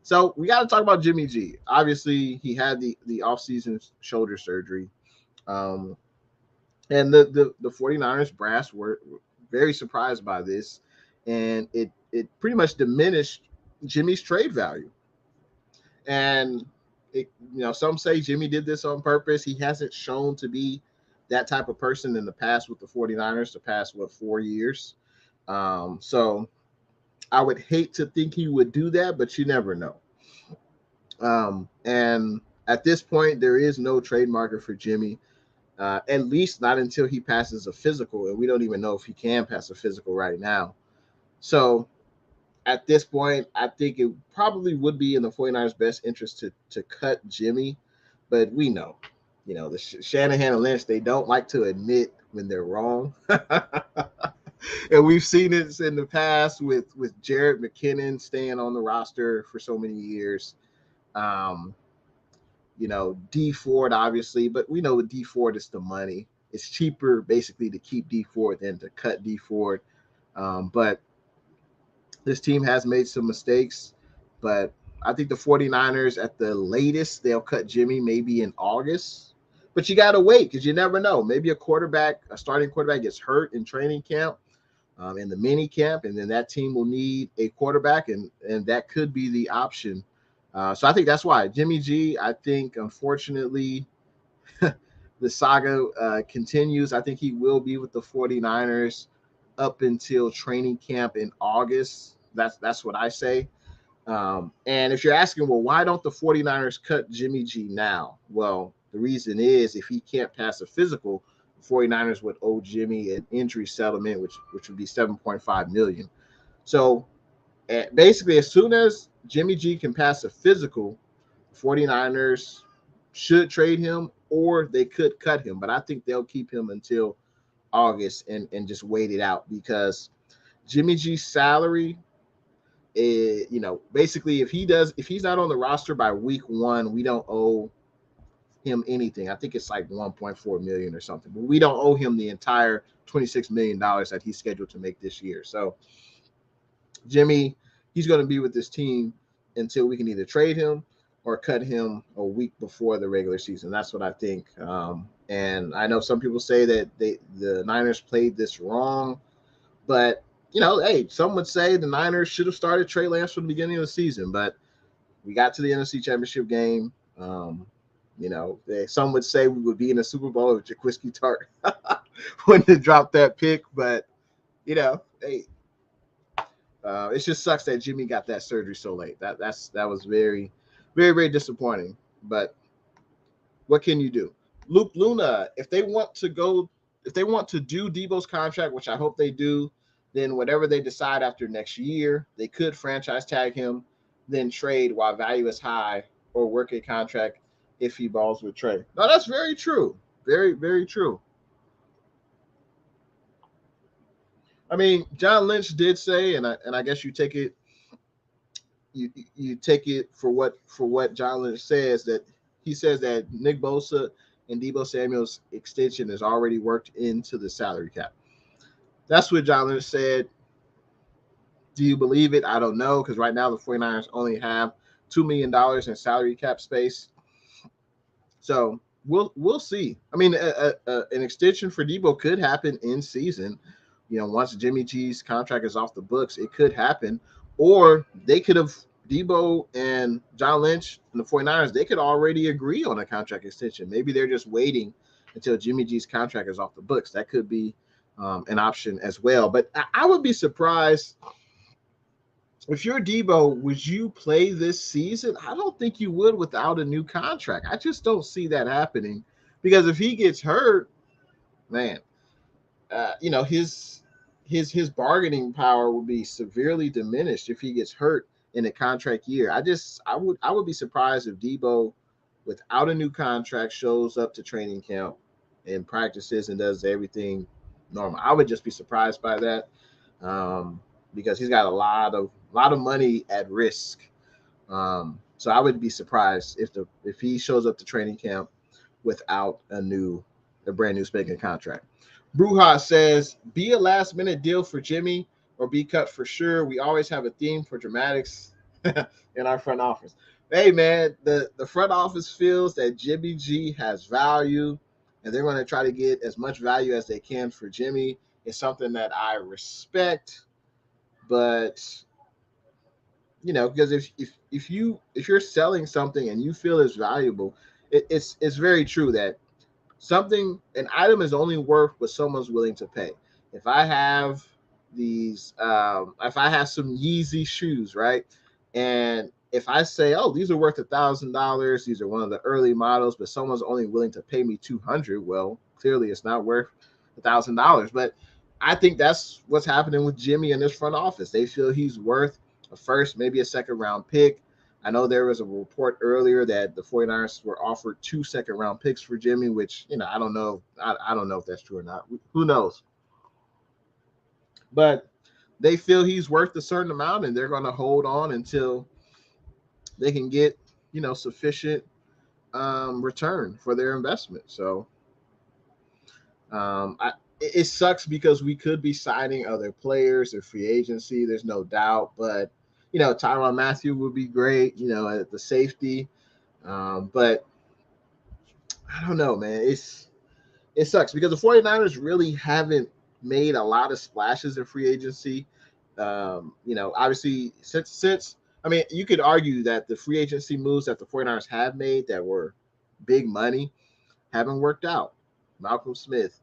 So we got to talk about Jimmy G. Obviously, he had the offseason shoulder surgery. And the 49ers brass were very surprised by this, and it pretty much diminished Jimmy's trade value. And some say Jimmy did this on purpose. He hasn't shown to be that type of person in the past with the 49ers, the past 4 years. So I would hate to think he would do that, but you never know. And at this point, there is no trade market for Jimmy. At least not until he passes a physical, and we don't even know if he can pass a physical right now. So at this point, I think it probably would be in the 49ers' best interest to cut Jimmy, but we know, the Shanahan and Lynch, they don't like to admit when they're wrong. And we've seen it in the past with Jared McKinnon staying on the roster for so many years. D Ford, obviously, but we know with D Ford, it's the money. It's cheaper basically to keep D Ford than to cut D Ford. But this team has made some mistakes, but I think the 49ers at the latest, they'll cut Jimmy maybe in August, but you got to wait because you never know. Maybe a starting quarterback gets hurt in training camp, in the mini camp, and then that team will need a quarterback, and that could be the option. So I think that's why Jimmy G, I think, unfortunately, the saga continues. I think he will be with the 49ers up until training camp in August. That's what I say. And if you're asking, well, why don't the 49ers cut Jimmy G now? Well, the reason is if he can't pass a physical, the 49ers would owe Jimmy an injury settlement, which would be $7.5 million. So basically, as soon as Jimmy G can pass a physical, the 49ers should trade him or they could cut him. But I think they'll keep him until August and just wait it out because Jimmy G's salary, basically if he's not on the roster by week 1, we don't owe him anything. I think it's like 1.4 million or something, but we don't owe him the entire $26 million that he's scheduled to make this year. So Jimmy, he's going to be with this team until we can either trade him or cut him a week before the regular season. That's what I think. And I know some people say that the Niners played this wrong, but Hey, some would say the Niners should have started Trey Lance from the beginning of the season, but we got to the NFC Championship game. Some would say we would be in the Super Bowl if Jaquiski Tart wouldn't have dropped that pick, but hey, it just sucks that Jimmy got that surgery so late. That was very, very, very disappointing. But what can you do? Luke Luna, if they want to do Deebo's contract, which I hope they do, then whatever they decide after next year, they could franchise tag him, then trade while value is high, or work a contract if he balls with Trey. No, that's very true. Very, very true. I mean, John Lynch did say, and I guess you take it for what John Lynch says, that he says that Nick Bosa and Deebo Samuel's extension is already worked into the salary cap. That's what John Lynch said. Do you believe it? I don't know, because right now the 49ers only have $2 million in salary cap space. So we'll see. I mean, an extension for Deebo could happen in season. Once Jimmy G's contract is off the books, it could happen. Or they could have, Deebo and John Lynch and the 49ers, they could already agree on a contract extension. Maybe they're just waiting until Jimmy G's contract is off the books. That could be an option as well. But I would be surprised. If you're Deebo, would you play this season? I don't think you would without a new contract. I just don't see that happening, because if he gets hurt, man, his bargaining power will be severely diminished if he gets hurt in a contract year. I would be surprised if Deebo, without a new contract, shows up to training camp and practices and does everything normal. I would just be surprised by that, because he's got a lot of money at risk. So I would be surprised if he shows up to training camp without a brand new spanking contract. Bruja says, be a last minute deal for Jimmy or be cut for sure. We always have a theme for dramatics in our front office. Hey man, the front office feels that Jimmy G has value, and they're going to try to get as much value as they can for Jimmy. It's something that I respect, but because if you're selling something and you feel it's valuable, it's very true that an item is only worth what someone's willing to pay. If I have if I have some Yeezy shoes, right, and if I say, oh, these are worth $1,000, these are one of the early models, but someone's only willing to pay me $200, well, clearly it's not worth $1,000. But I think that's what's happening with Jimmy in this front office. They feel he's worth a first, maybe a second round pick. I know there was a report earlier that the 49ers were offered 2 second-round picks for Jimmy, which, I don't know. I don't know if that's true or not. Who knows? But they feel he's worth a certain amount, and they're going to hold on until they can get, sufficient return for their investment. So it sucks because we could be signing other players or free agency. There's no doubt, but Tyrann Mathieu would be great, at the safety. But I don't know, man. It sucks because the 49ers really haven't made a lot of splashes in free agency. Obviously, since you could argue that the free agency moves that the 49ers have made that were big money haven't worked out. Malcolm Smith,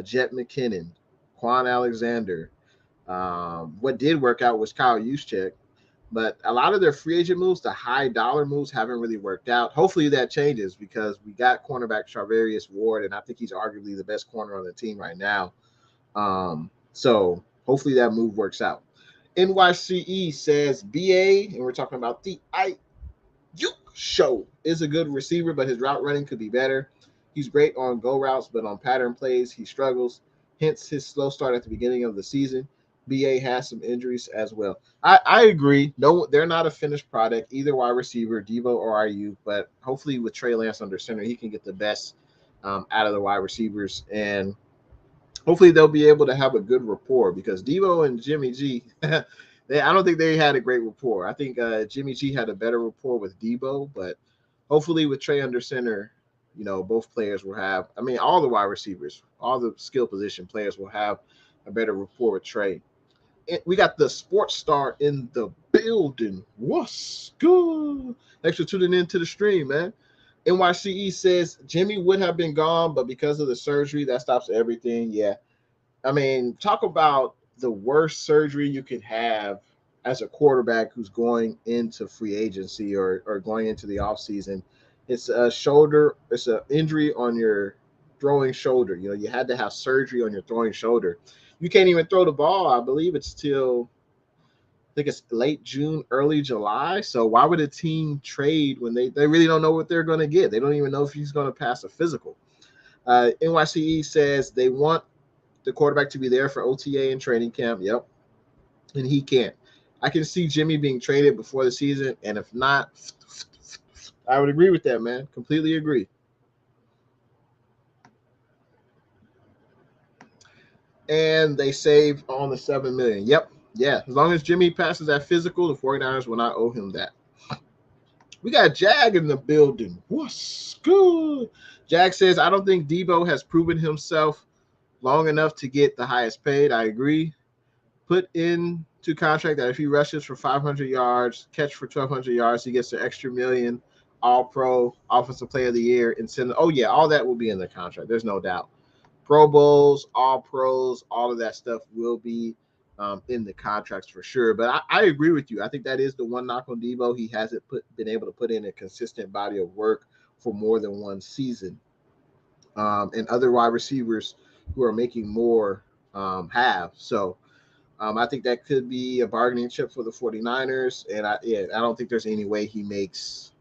Jet McKinnon, Quan Alexander. What did work out was Kyle Juszczyk. But a lot of their free agent moves, the high dollar moves, haven't really worked out. Hopefully that changes because we got cornerback Charvarius Ward, and I think he's arguably the best corner on the team right now. So hopefully that move works out. NYCE says BA, and we're talking about the IU show, is a good receiver, but his route running could be better. He's great on go routes, but on pattern plays, he struggles. Hence his slow start at the beginning of the season. BA has some injuries as well. I agree. No, they're not a finished product, either wide receiver, Deebo or IU, but hopefully with Trey Lance under center, he can get the best out of the wide receivers, and hopefully they'll be able to have a good rapport because Deebo and Jimmy G, I don't think they had a great rapport. I think Jimmy G had a better rapport with Deebo, but hopefully with Trey under center, both players will have, all the wide receivers, all the skill position players will have a better rapport with Trey. we got the sports star in the building. What's good? Thanks for tuning in to the stream, man. NYCE says Jimmy would have been gone, but because of the surgery, that stops everything. Yeah. I mean, talk about the worst surgery you could have as a quarterback who's going into free agency or going into the offseason. It's a shoulder, it's an injury on your throwing shoulder. You know, you had to have surgery on your throwing shoulder. You can't even throw the ball. I believe it's till I think it's late June, early July. So why would a team trade when they really don't know what they're going to get? They don't even know if he's going to pass a physical. NYCE says they want the quarterback to be there for OTA and training camp. Yep. And he can't. I can see Jimmy being traded before the season. And if not, I would agree with that, man. Completely agree. And they save on the $7 million. Yep. Yeah. As long as Jimmy passes that physical, the 49ers will not owe him that. We got Jag in the building. What's good? Jag says, I don't think Deebo has proven himself long enough to get the highest paid. I agree. Put into contract that if he rushes for 500 yards, catch for 1,200 yards, he gets an extra $1 million, all-pro, offensive player of the year, incentive. Oh, yeah, all that will be in the contract. There's no doubt. Pro Bowls, all-pros, all of that stuff will be in the contracts for sure. But I agree with you. I think that is the one knock on Deebo. He hasn't been able to put in a consistent body of work for more than one season. And other wide receivers who are making more have. So I think that could be a bargaining chip for the 49ers. And I don't think there's any way he makes.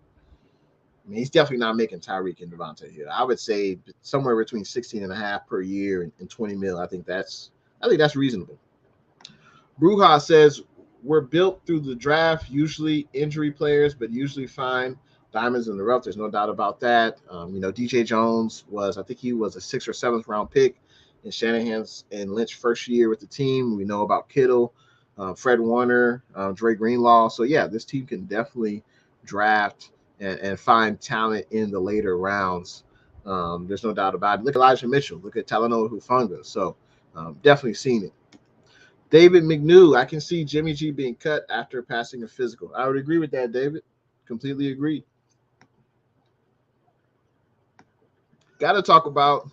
I mean, he's definitely not making Tyreek and Devontae here. I would say somewhere between 16.5 per year and 20 mil. I think that's reasonable. Bruja says we're built through the draft, usually injury players, but usually find diamonds in the rough. There's no doubt about that. DJ Jones I think he was a 6th or 7th round pick in Shanahan's and Lynch first year with the team. We know about Kittle, Fred Warner, Dre Greenlaw. So, yeah, this team can definitely draft and find talent in the later rounds. There's no doubt about it. Look at Elijah Mitchell. Look at Talanoa Hufanga. So, definitely seen it. David McNew, I can see Jimmy G being cut after passing a physical. I would agree with that, David. Completely agree. Got to talk about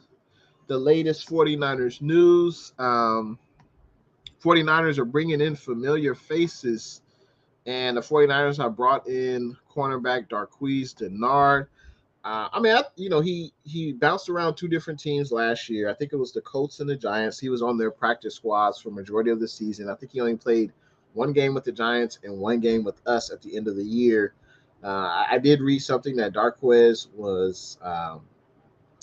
the latest 49ers news. 49ers are bringing in familiar faces, and the 49ers have brought in cornerback Darqueze Dennard. He bounced around 2 different teams last year. I think it was the Colts and the Giants. He was on their practice squads for majority of the season. I think he only played 1 game with the Giants and 1 game with us at the end of the year. I did read something that Darqueze was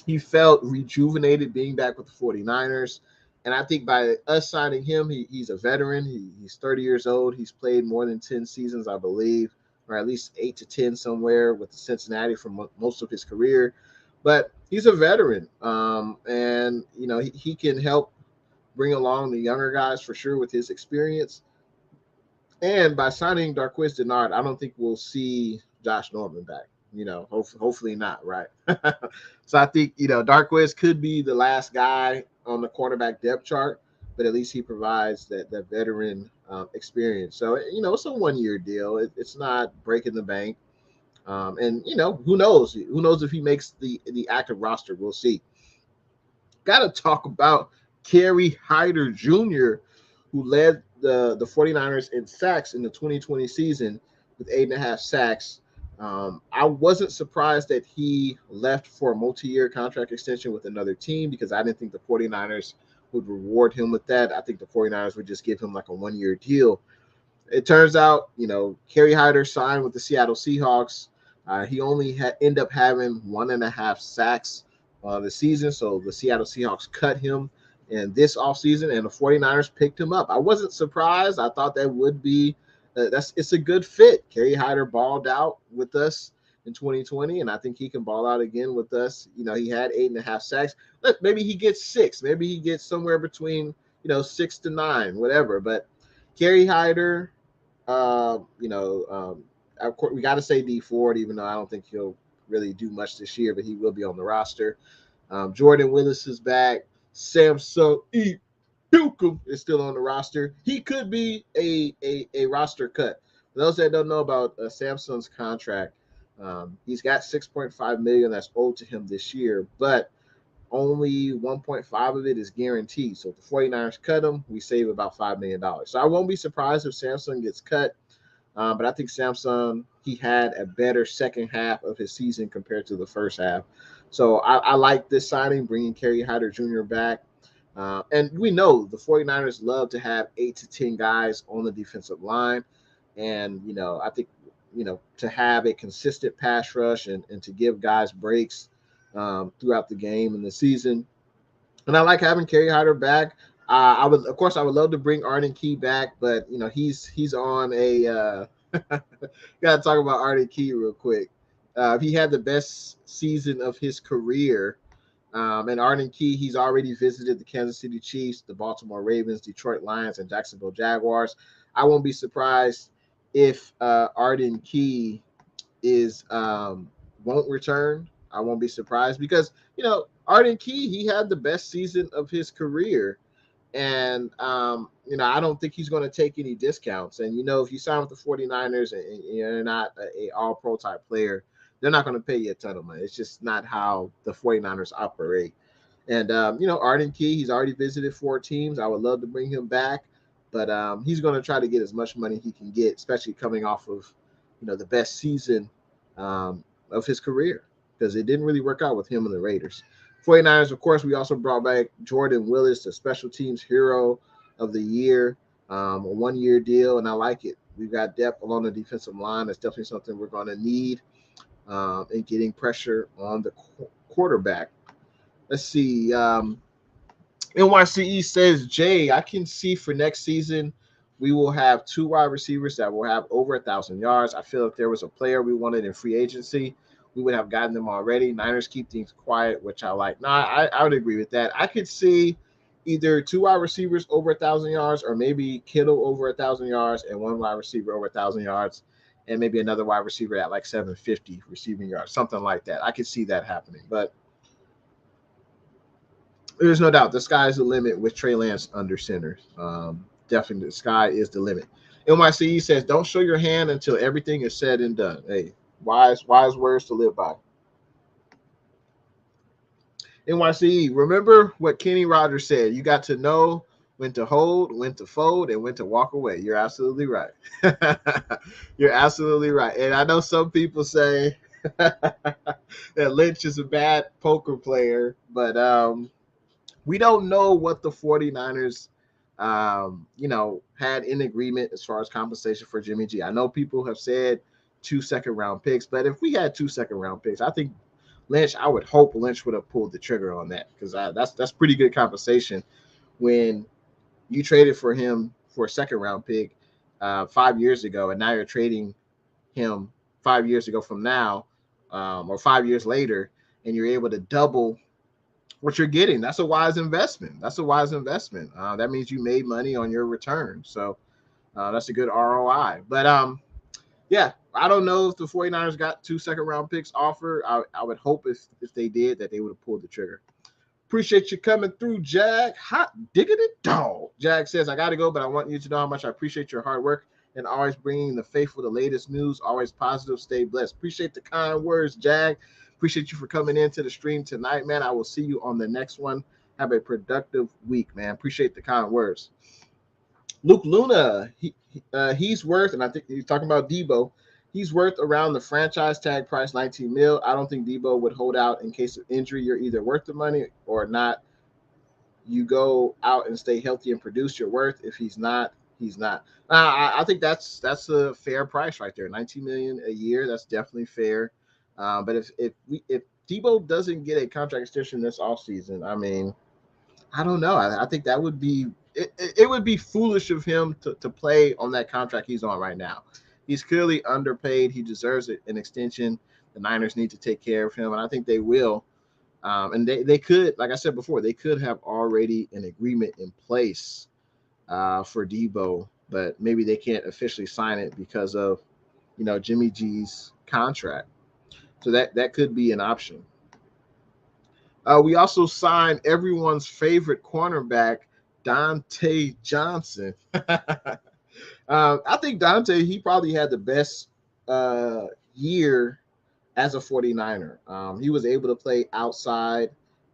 he felt rejuvenated being back with the 49ers. And I think by us signing him, he's a veteran. He's 30 years old. He's played more than 10 seasons, I believe, or at least 8 to 10 somewhere with Cincinnati for most of his career. But he's a veteran. And he can help bring along the younger guys for sure with his experience. And by signing Darqueze Dennard, I don't think we'll see Josh Norman back. Hopefully not, right? So I think, Darqueze could be the last guy on the cornerback depth chart, but at least he provides that veteran experience. So, it's a 1-year deal. It's not breaking the bank. And, who knows? Who knows if he makes the active roster? We'll see. Got to talk about Kerry Hyder Jr., who led the 49ers in sacks in the 2020 season with 8.5 sacks. I wasn't surprised that he left for a multi-year contract extension with another team because I didn't think the 49ers would reward him with that. I think the 49ers would just give him like a 1-year deal. It turns out, Kerry Hyder signed with the Seattle Seahawks. He only ended up having 1.5 sacks this season, so the Seattle Seahawks cut him in this offseason, and the 49ers picked him up. I wasn't surprised. I thought that would be it's a good fit. Kerry Hyder balled out with us in 2020, and I think he can ball out again with us. He had 8.5 sacks. Maybe he gets 6. Maybe he gets somewhere between 6 to 9, whatever. But Kerry Hyder, of course, we got to say D Ford, even though I don't think he'll really do much this year, but he will be on the roster. Jordan Willis is back. Samson E. Dukum is still on the roster. He could be a roster cut. For those that don't know about Samsung's contract, he's got 6.5 million that's owed to him this year, but only 1.5 of it is guaranteed. So if the 49ers cut him, we save about $5 million. So I won't be surprised if Samsung gets cut. But I think Samsung, he had a better second half of his season compared to the first half. So I like this signing, bringing Kerry Hyder Jr. back. And we know the 49ers love to have 8 to 10 guys on the defensive line. And, I think, to have a consistent pass rush and to give guys breaks throughout the game and the season. And I like having Kerry Hyder back. I would love to bring Arden Key back, but he's on a. Got to talk about Arden Key real quick. He had the best season of his career, and Arden Key, he's already visited the Kansas City Chiefs, the Baltimore Ravens, Detroit Lions, and Jacksonville Jaguars. I won't be surprised if Arden Key is won't return. I won't be surprised because Arden Key, he had the best season of his career. And, I don't think he's going to take any discounts. And, if you sign with the 49ers and you're not a all-pro type player, they're not going to pay you a ton of money. It's just not how the 49ers operate. And, Arden Key, he's already visited 4 teams. I would love to bring him back. But he's going to try to get as much money he can get, especially coming off of, the best season of his career, because it didn't really work out with him and the Raiders. 49ers, of course, we also brought back Jordan Willis, the special teams hero of the year, a 1-year deal, and I like it. We've got depth along the defensive line. That's definitely something we're going to need in getting pressure on the quarterback. Let's see. NYCE says, Jay, I can see for next season we will have 2 wide receivers that will have over 1,000 yards. I feel if there was a player we wanted in free agency, we would have gotten them already. Niners keep things quiet, which I like. No, I would agree with that. I could see either 2 wide receivers over 1,000 yards, or maybe Kittle over 1,000 yards and 1 wide receiver over 1,000 yards, and maybe another wide receiver at like 750 receiving yards, something like that. I could see that happening, but there's no doubt the sky is the limit with Trey Lance under center. Definitely, the sky is the limit. NYCE says, don't show your hand until everything is said and done. Hey, wise words to live by. NYCE, remember what Kenny Rogers said. You got to know when to hold, when to fold, and when to walk away. You're absolutely right. You're absolutely right. And I know some people say that Lynch is a bad poker player, but we don't know what the 49ers, had in agreement as far as compensation for Jimmy G. I know people have said 2 second-round picks, but if we had 2 second-round picks, I think I would hope Lynch would have pulled the trigger on that, because that's pretty good compensation when you traded for him for a second-round pick 5 years ago, and now you're trading him 5 years ago from now, or 5 years later, and you're able to double what you're getting. That's a wise investment. That means you made money on your return. So that's a good ROI. But yeah, I don't know if the 49ers got 2 second-round picks offered. I would hope if they did, that they would have pulled the trigger. Appreciate you coming through, Jag. Hot diggity dog. Jag says, I got to go, but I want you to know how much I appreciate your hard work and always bringing the faithful, the latest news, always positive, stay blessed. Appreciate the kind words, Jag. Appreciate you for coming into the stream tonight, man. I will see you on the next one. Have a productive week, man. Appreciate the kind words. Luke Luna, he's worth, and I think he's talking about Deebo, he's worth around the franchise tag price, 19 mil. I don't think Deebo would hold out in case of injury. You're either worth the money or not. You go out and stay healthy and produce your worth. If he's not, he's not. I think that's a fair price right there. 19 million a year. That's definitely fair. But if Deebo doesn't get a contract extension this offseason, I mean, I don't know. I think that would be it would be foolish of him to play on that contract he's on right now. He's clearly underpaid. He deserves an extension. The Niners need to take care of him, and I think they will. And they could, like I said before, they could have already an agreement in place for Deebo, but maybe they can't officially sign it because of Jimmy G's contract. So that could be an option. We also signed everyone's favorite cornerback, Dante Johnson. I think Dante, he probably had the best year as a 49er. He was able to play outside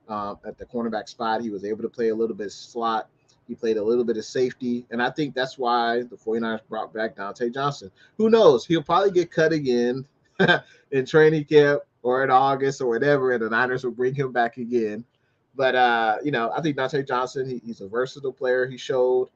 at the cornerback spot. He was able to play a little bit slot. He played a little bit of safety. And I think that's why the 49ers brought back Dante Johnson. Who knows? He'll probably get cut again in training camp or in August or whatever, and the Niners will bring him back again. But, I think Dante Johnson, he's a versatile player. He showed.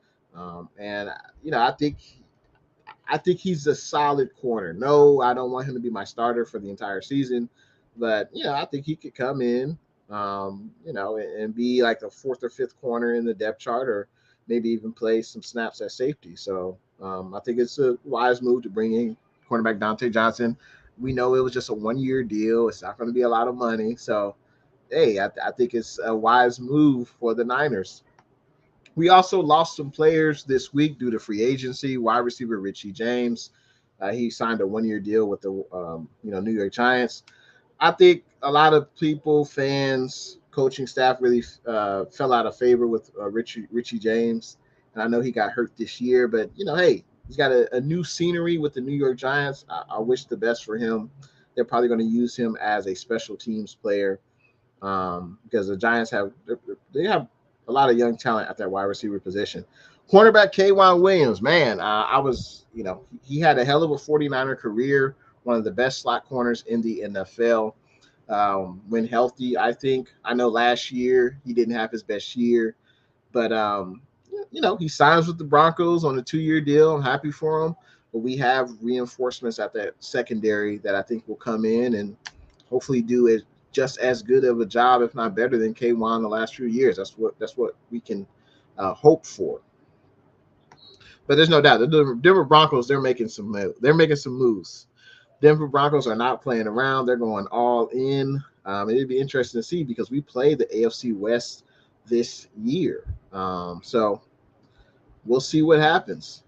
And, I think he's a solid corner. No, I don't want him to be my starter for the entire season, but I think he could come in, and be like the fourth or fifth corner in the depth chart, or maybe even play some snaps at safety. So I think it's a wise move to bring in cornerback Dante Johnson. We know it was just a 1-year deal. It's not going to be a lot of money. So, hey, I think it's a wise move for the Niners. We also lost some players this week due to free agency. Wide receiver Richie James, he signed a 1-year deal with the New York Giants. I think a lot of people, fans, coaching staff really fell out of favor with Richie James, and I know he got hurt this year. But hey, he's got a new scenery with the New York Giants. I wish the best for him. They're probably going to use him as a special teams player because the Giants have a lot of young talent at that wide receiver position. Cornerback K'Waun Williams, man, he had a hell of a 49er career, one of the best slot corners in the NFL. When healthy, I think. I know last year he didn't have his best year, but he signs with the Broncos on a 2-year deal. I'm happy for him. But we have reinforcements at that secondary that I think will come in and hopefully do it just as good of a job, if not better, than K'Waun the last few years. That's what we can hope for. But there's no doubt the Denver Broncos, they're making some moves. Denver Broncos are not playing around. They're going all in. It'd be interesting to see because we play the AFC West this year. So we'll see what happens.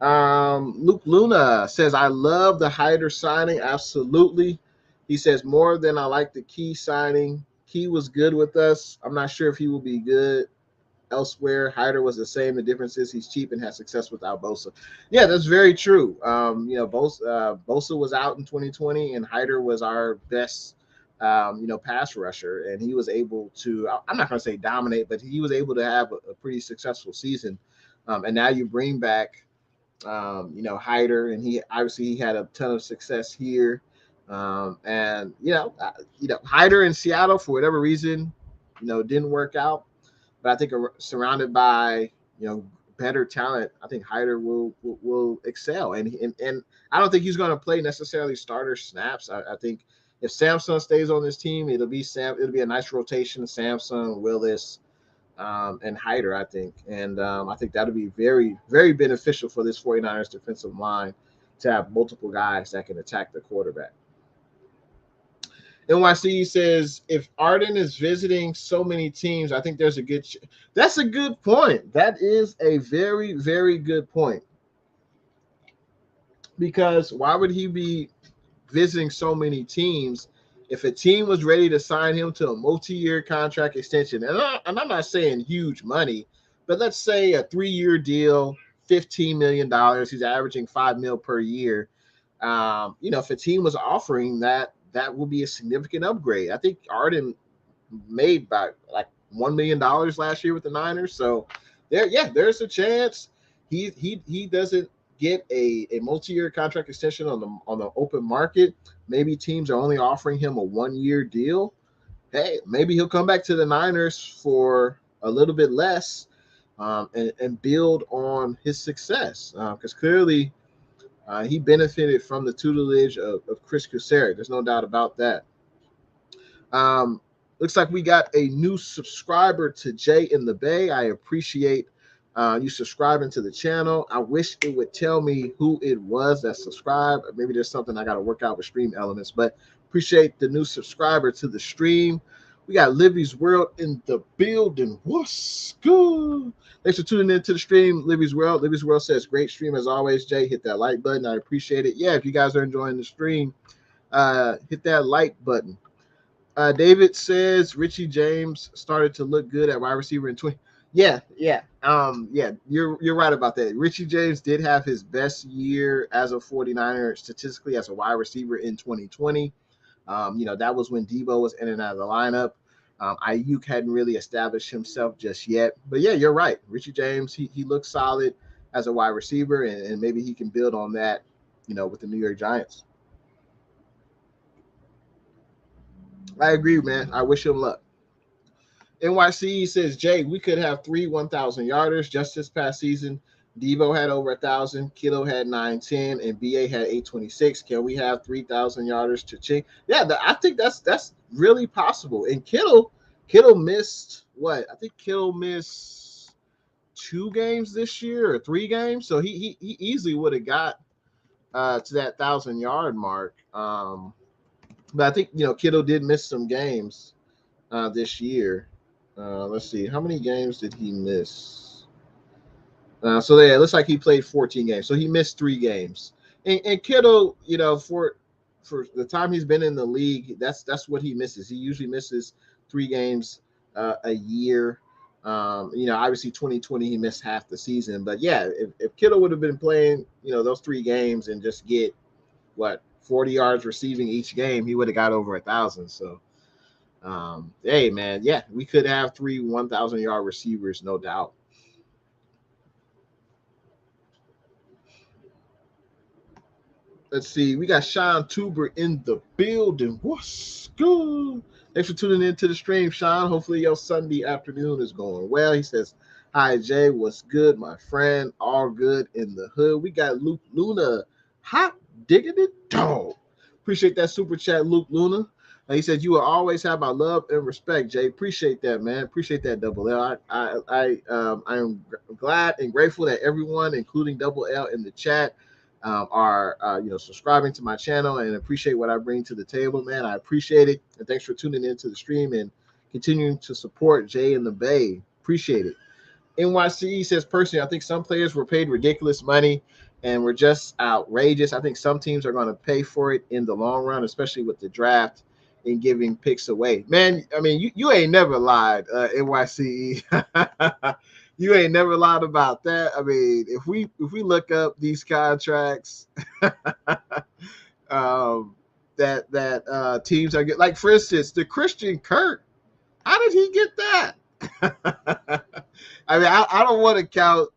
Luke Luna says, I love the Hyder signing. Absolutely. He says, more than I like the Key signing. Key was good with us. I'm not sure if he will be good elsewhere. Hyder was the same. The difference is he's cheap and has success without Bosa. Yeah, that's very true. Bosa was out in 2020, and Hyder was our best, pass rusher, and he was able to, I'm not going to say dominate, but he was able to have a pretty successful season. And now you bring back, Hyder, and he had a ton of success here. Hyder in Seattle, for whatever reason, didn't work out. But I think surrounded by, better talent, I think Hyder will excel. And I don't think he's going to play necessarily starter snaps. I think if Samson stays on this team, it'll be a nice rotation. Samson, Willis, and Hyder, I think. And I think that'll be very, very beneficial for this 49ers defensive line to have multiple guys that can attack the quarterback. NYC says, if Arden is visiting so many teams, I think there's a good that's a good point. That is a very, very good point. Because why would he be visiting so many teams if a team was ready to sign him to a multi-year contract extension? And I'm not saying huge money, but let's say a 3-year deal, $15 million. He's averaging $5 million per year. If a team was offering that will be a significant upgrade. I think Arden made by like $1 million last year with the Niners. So there's a chance he doesn't get a multi-year contract extension on the open market. Maybe teams are only offering him a 1-year deal. Hey, maybe he'll come back to the Niners for a little bit less and build on his success. Because clearly he benefited from the tutelage of Chris Kucera. There's no doubt about that. Looks like we got a new subscriber to Jay in the Bay. I appreciate you subscribing to the channel. I wish it would tell me who it was that subscribed. Maybe there's something I got to work out with Stream Elements, but appreciate the new subscriber to the stream. We got Livy's World in the building. What's good? Thanks for tuning in to the stream, Livy's World. Livy's World says, great stream as always, Jay. Hit that like button. I appreciate it. Yeah, if you guys are enjoying the stream, hit that like button. David says, Richie James started to look good at wide receiver in 20. Yeah, yeah. Yeah, you're right about that. Richie James did have his best year as a 49er statistically as a wide receiver in 2020. That was when Deebo was in and out of the lineup. Ayuk hadn't really established himself just yet. But yeah, you're right. Richie James, he looks solid as a wide receiver, and maybe he can build on that, with the New York Giants. I agree, man. I wish him luck. NYC says, Jay, we could have three 1,000 yarders just this past season. Devo had over 1,000, Kittle had 910, and BA had 826. Can we have 3,000 yarders to ching? Yeah, I think that's really possible. And Kittle missed what? I think Kittle missed 2 games this year or 3 games, so he easily would have got to that 1,000 yard mark. But I think Kittle did miss some games this year. Let's see, how many games did he miss? So yeah, it looks like he played 14 games. So he missed 3 games. And Kittle, for the time he's been in the league, that's what he misses. He usually misses 3 games a year. Obviously 2020 he missed half the season. But yeah, if Kittle would have been playing, those 3 games and just get 40 yards receiving each game, he would have got over 1,000. So hey man, yeah, we could have 3 1,000-yard receivers, no doubt. Let's see. We got Sean Tuber in the building. What's good? Thanks for tuning in to the stream, Sean. Hopefully your Sunday afternoon is going well. He says, hi, Jay. What's good, my friend? All good in the hood. We got Luke Luna. Hot diggity dog. Appreciate that super chat, Luke Luna. He said, you will always have my love and respect, Jay. Appreciate that, man. Appreciate that, Double L. I am glad and grateful that everyone, including Double L in the chat, are subscribing to my channel and appreciate what I bring to the table, man. I appreciate it, and thanks for tuning into the stream and continuing to support Jay and the Bay. Appreciate it. NYCE says, personally, I think some players were paid ridiculous money and were just outrageous. I think some teams are going to pay for it in the long run, especially with the draft and giving picks away. Man, I mean, you ain't never lied, NYCE. You ain't never lied about that. I mean, if we look up these contracts, that teams are getting, like for instance, the Christian Kirk. How did he get that? I mean, I don't want to count,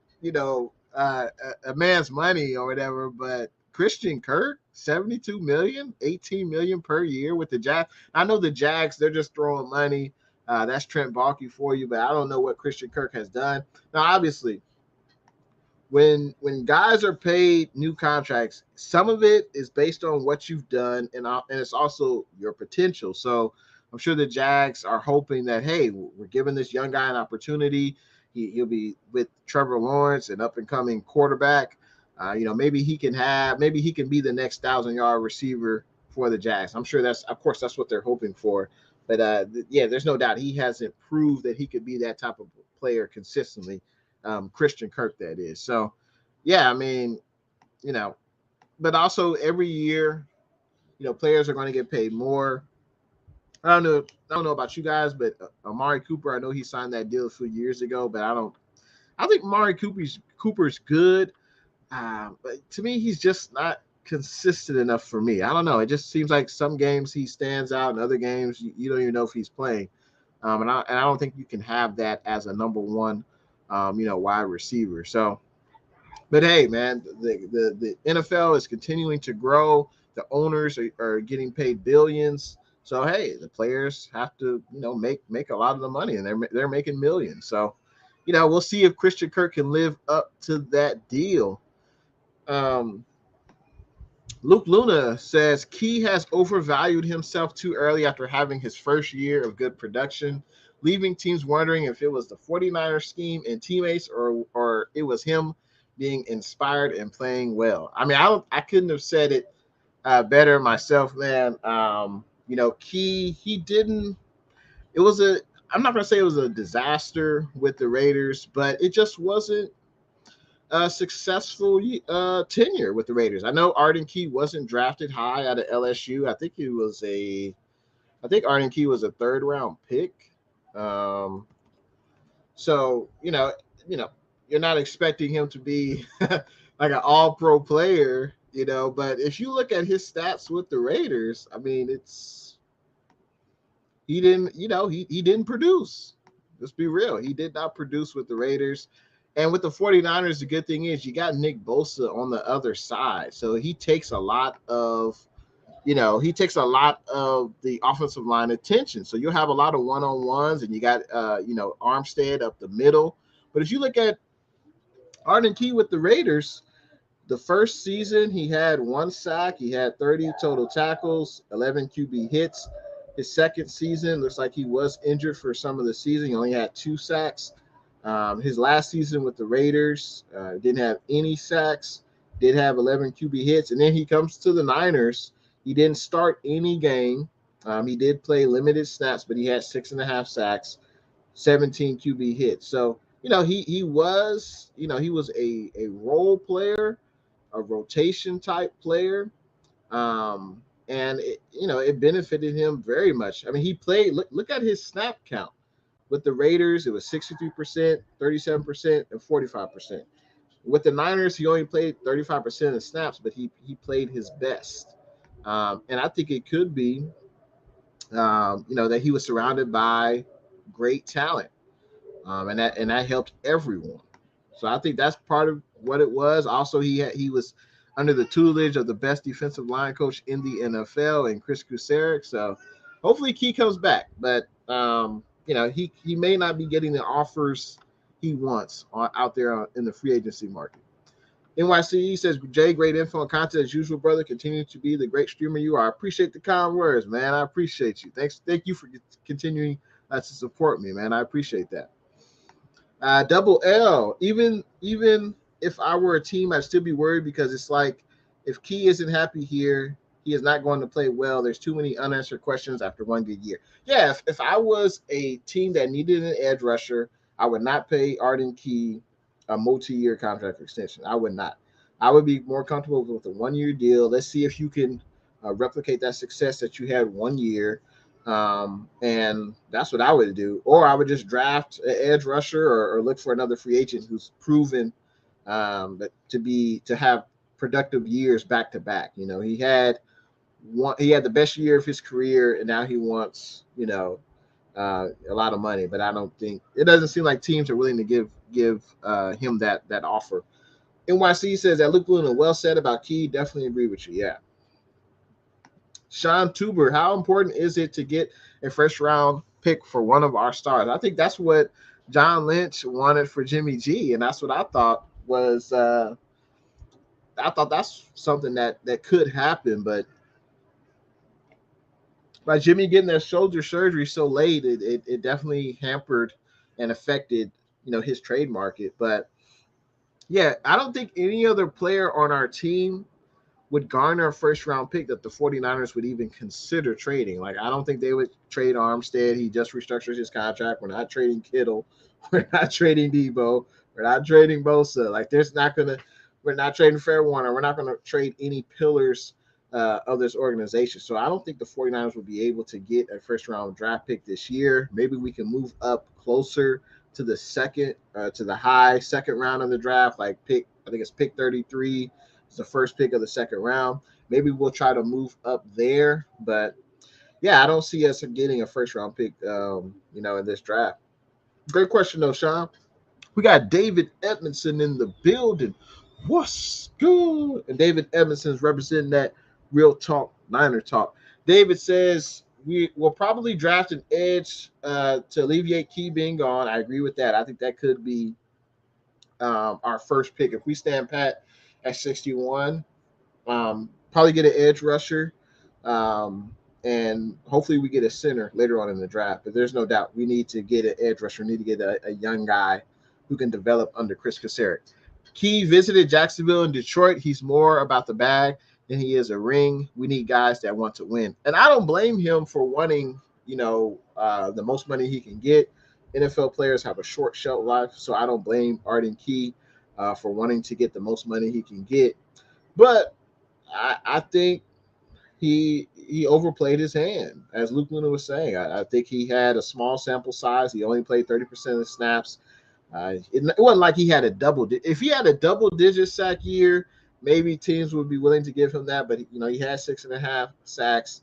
a man's money or whatever, but Christian Kirk, 72 million, 18 million per year with the Jags. I know the Jags, they're just throwing money. That's Trent Baalke for you, but I don't know what Christian Kirk has done. Now, obviously, when guys are paid new contracts, some of it is based on what you've done, and it's also your potential. So I'm sure the Jags are hoping that, hey, we're giving this young guy an opportunity. He'll be with Trevor Lawrence, an up and coming quarterback. Maybe he can be the next 1,000-yard receiver for the Jags. I'm sure that's what they're hoping for. But yeah, there's no doubt he hasn't proved that he could be that type of player consistently. Christian Kirk, that is. So, yeah, I mean, but also every year, players are going to get paid more. I don't know about you guys, but Amari Cooper, I know he signed that deal a few years ago, but I think Amari Cooper's good. But to me, he's just not consistent enough for me. I don't know. It just seems like some games he stands out, and other games you don't even know if he's playing. And I don't think you can have that as a number one, wide receiver. So, but hey, man, the NFL is continuing to grow. The owners are getting paid billions. So hey, the players have to make a lot of the money, and they're making millions. So, we'll see if Christian Kirk can live up to that deal. Luke Luna says Key has overvalued himself too early after having his first year of good production, leaving teams wondering if it was the 49ers scheme and teammates or it was him being inspired and playing well. I mean, I couldn't have said it better myself, man. Key, he didn't. It was I'm not gonna say it was a disaster with the Raiders, but it just wasn't a successful tenure with the Raiders. I know Arden Key wasn't drafted high out of LSU. I think Arden Key was a 3rd round pick. So, you're not expecting him to be like an all-pro player, but if you look at his stats with the Raiders, I mean, he didn't, he didn't produce. Let's be real. He did not produce with the Raiders. And with the 49ers, the good thing is you got Nick Bosa on the other side. So he takes a lot of the offensive line attention. So you'll have a lot of one-on-ones, and you got, Armstead up the middle. But if you look at Arden Key with the Raiders, the first season he had 1 sack, he had 30 total tackles, 11 QB hits. His second season looks like he was injured for some of the season. He only had 2 sacks. His last season with the Raiders didn't have any sacks, did have 11 QB hits. And then he comes to the Niners. He didn't start any game. He did play limited snaps, but he had 6.5 sacks, 17 QB hits. So, he was a role player, a rotation type player. And it benefited him very much. I mean, he played, look at his snap count. With the Raiders, it was 63%, 37%, and 45%. With the Niners, he only played 35% of the snaps, but he played his best. And I think it could be, that he was surrounded by great talent, and that helped everyone. So I think that's part of what it was. Also, he was under the tutelage of the best defensive line coach in the NFL, and Chris Kusarek. So hopefully Key comes back, but he may not be getting the offers he wants out there in the free agency market. NYC says, Jay, great info and content as usual, brother. Continue to be the great streamer you are. I appreciate the kind words, man. I appreciate you. Thank you for continuing to support me, man. I appreciate that. Double L. Even if I were a team, I'd still be worried, because it's like, if Key isn't happy here, he is not going to play well. There's too many unanswered questions after 1 good year. Yeah, if I was a team that needed an edge rusher, I would not pay Arden Key a multi-year contract extension. I would not. I would be more comfortable with a 1-year deal. Let's see if you can replicate that success that you had 1 year. And that's what I would do. Or I would just draft an edge rusher, or look for another free agent who's proven to have productive years back to back. He had the best year of his career, and now he wants, a lot of money. But it doesn't seem like teams are willing to give him that offer. NYC says that Luke Luna well said about Key. Definitely agree with you. Yeah. Sean Tuber, how important is it to get a first round pick for one of our stars? I think that's what John Lynch wanted for Jimmy G, and that's what I thought was. I thought that's something that could happen, but by Jimmy getting that shoulder surgery so late, it definitely hampered and affected his trade market. But yeah, I don't think any other player on our team would garner a first-round pick that the 49ers would even consider trading. Like, I don't think they would trade Armstead. He just restructured his contract. We're not trading Kittle. We're not trading Deebo. We're not trading Bosa. Like, we're not trading Fairwarner. We're not going to trade any pillars of this organization. So I don't think the 49ers will be able to get a first-round draft pick this year. Maybe we can move up closer to the high second round of the draft, like I think it's pick 33. It's the first pick of the second round. Maybe we'll try to move up there. But, yeah, I don't see us getting a first-round pick, in this draft. Great question, though, Sean. We got David Edmondson in the building. What's good? And David Edmondson's representing that real talk, Niner talk. David says we will probably draft an edge to alleviate Key being gone. I agree with that. I think that could be our first pick. If we stand pat at 61, probably get an edge rusher, and hopefully we get a center later on in the draft. But there's no doubt we need to get an edge rusher. We need to get a young guy who can develop under Chris Kusarek. Key visited Jacksonville and Detroit. He's more about the bag than he is a ring. We need guys that want to win. And I don't blame him for wanting, the most money he can get. NFL players have a short shelf life, so I don't blame Arden Key for wanting to get the most money he can get. But I think he overplayed his hand, as Luke Luna was saying. I think he had a small sample size. He only played 30% of the snaps. It wasn't like he had a if he had a double-digit sack year, maybe teams would be willing to give him that. But he had 6.5 sacks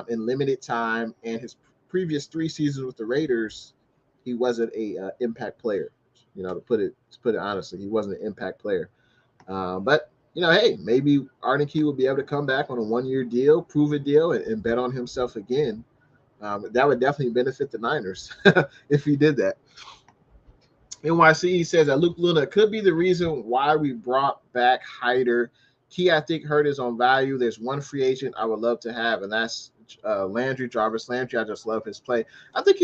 in limited time, and his previous 3 seasons with the Raiders, he wasn't a impact player. To put it honestly, he wasn't an impact player. But hey, maybe Arden Key will be able to come back on a 1-year deal, prove a deal, and bet on himself again. That would definitely benefit the Niners if he did that. NYC says that Luke Luna could be the reason why we brought back Hyder. Key, I think, hurt his own value. There's one free agent I would love to have, and that's Jarvis Landry. I just love his play. I think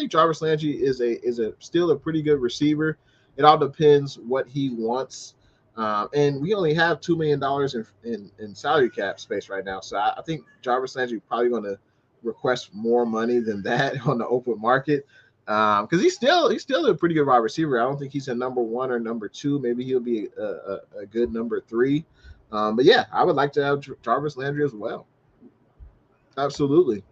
Jarvis Landry is still a pretty good receiver. It all depends what he wants. And we only have $2 million in salary cap space right now. So I think Jarvis Landry probably going to request more money than that on the open market. Because he's still a pretty good wide receiver. I don't think he's a number 1 or number 2. Maybe he'll be a good number 3. But yeah, I would like to have Jarvis Landry as well. Absolutely.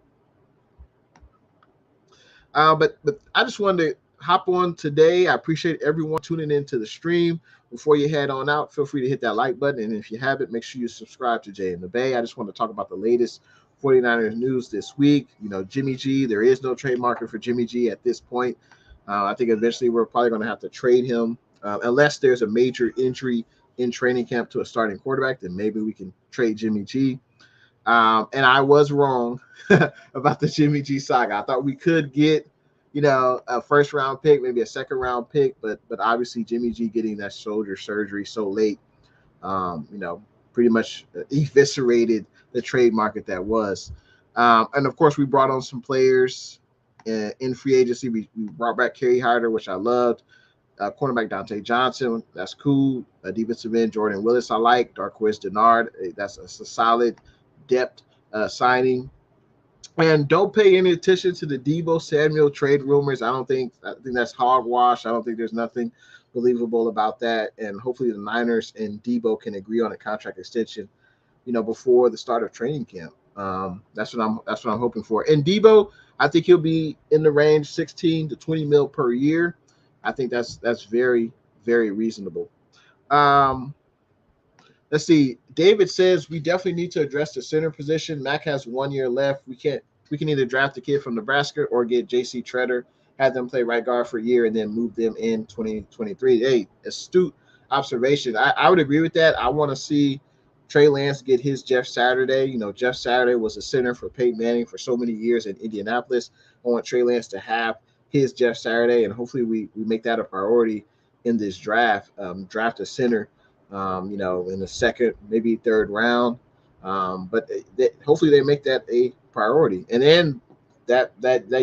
But I just wanted to hop on today. I appreciate everyone tuning into the stream. Before you head on out, feel free to hit that like button. And if you haven't, make sure you subscribe to Jay and the Bay. I just want to talk about the latest 49ers news this week. Jimmy G, there is no trade market for Jimmy G at this point. I think eventually we're probably going to have to trade him unless there's a major injury in training camp to a starting quarterback. Then maybe we can trade Jimmy G. And I was wrong about the Jimmy G saga. I thought we could get, a first-round pick, maybe a second-round pick, but obviously Jimmy G getting that shoulder surgery so late, pretty much eviscerated the trade market that was. And of course, we brought on some players in free agency. We brought back Kerry Hyder, which I loved. Cornerback Dante Johnson, that's cool. Defensive end Jordan Willis, I like. Darqueze Dennard, that's a solid depth signing. And don't pay any attention to the Deebo Samuel trade rumors. I think that's hogwash. I don't think there's nothing believable about that. And hopefully the Niners and Deebo can agree on a contract extension, before the start of training camp. That's what I'm hoping for. And Deebo, I think he'll be in the range 16 to 20 mil per year. I think that's very, very reasonable. Let's see. David says we definitely need to address the center position. Mac has 1 year left. We can either draft a kid from Nebraska or get J.C. Tretter, have them play right guard for a year, and then move them in 2023. Hey, astute observation. I would agree with that. I want to see Trey Lance get his Jeff Saturday. Jeff Saturday was a center for Peyton Manning for so many years in Indianapolis. I want Trey Lance to have his Jeff Saturday, and hopefully we make that a priority in this draft. Draft a center. In the second, maybe third round. But hopefully they make that a priority. And then that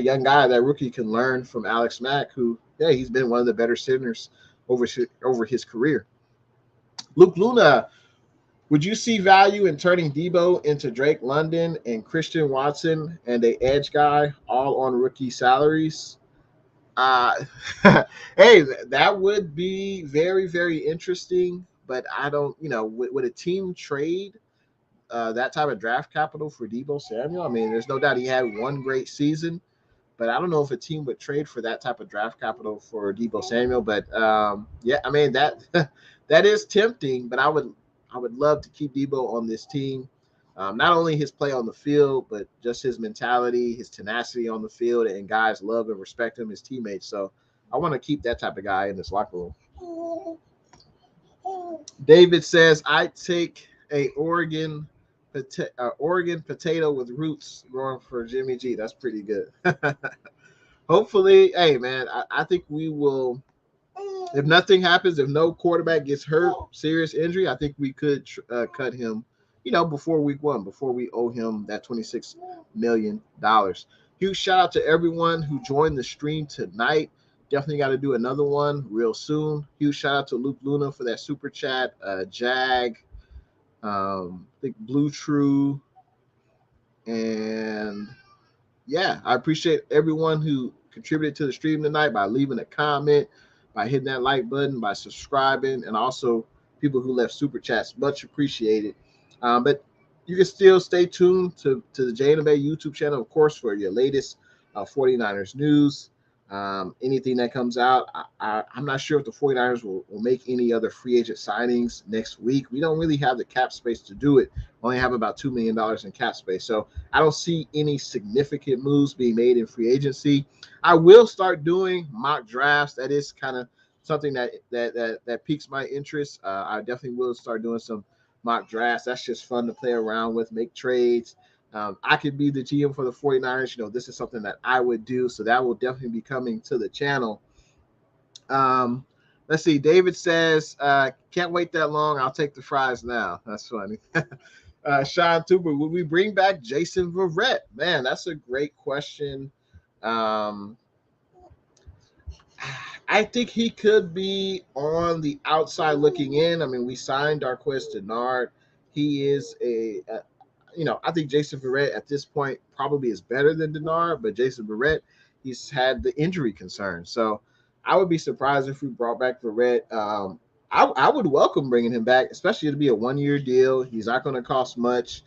young guy, that rookie, can learn from Alex Mack, who, he's been one of the better centers over his career. Luke Luna, would you see value in turning Deebo into Drake London and Christian Watson and a edge guy all on rookie salaries? Hey, that would be very, very interesting. But I don't, would a team trade that type of draft capital for Deebo Samuel? I mean, there's no doubt he had one great season, but I don't know if a team would trade for that type of draft capital for Deebo Samuel. But yeah, I mean that that is tempting. But I would love to keep Deebo on this team. Not only his play on the field, but just his mentality, his tenacity on the field, and guys love and respect him, his teammates. So I want to keep that type of guy in this locker room. David says, I'd take a Oregon potato with roots growing for Jimmy G. That's pretty good. Hopefully, hey, man, I think we will. If nothing happens, if no quarterback gets hurt, serious injury, I think we could cut him, before week 1, before we owe him that $26 million. Huge shout out to everyone who joined the stream tonight. Definitely got to do another one real soon. Huge shout out to Luke Luna for that super chat. Jag, I think Blue True. And yeah, I appreciate everyone who contributed to the stream tonight by leaving a comment, by hitting that like button, by subscribing, and also people who left super chats. Much appreciated. But you can still stay tuned to the Jay and the Bay YouTube channel, of course, for your latest 49ers news. Anything that comes out, I'm not sure if the 49ers will make any other free agent signings next week. We don't really have the cap space to do it. We only have about $2 million in cap space. So I don't see any significant moves being made in free agency. I will start doing mock drafts. That is kind of something that piques my interest. I definitely will start doing some mock drafts. That's just fun to play around with, make trades. I could be the GM for the 49ers. This is something that I would do. So that will definitely be coming to the channel. Let's see. David says, can't wait that long. I'll take the fries now. That's funny. Sean Tuber, would we bring back Jason Verrette? Man, that's a great question. I think he could be on the outside looking in. I mean, we signed Darqueze Dennard. He is I think Jason Verrette at this point probably is better than Dennard, but Jason Verrette, he's had the injury concern. So I would be surprised if we brought back Verrette. I would welcome bringing him back, especially to be a 1-year deal. He's not going to cost much,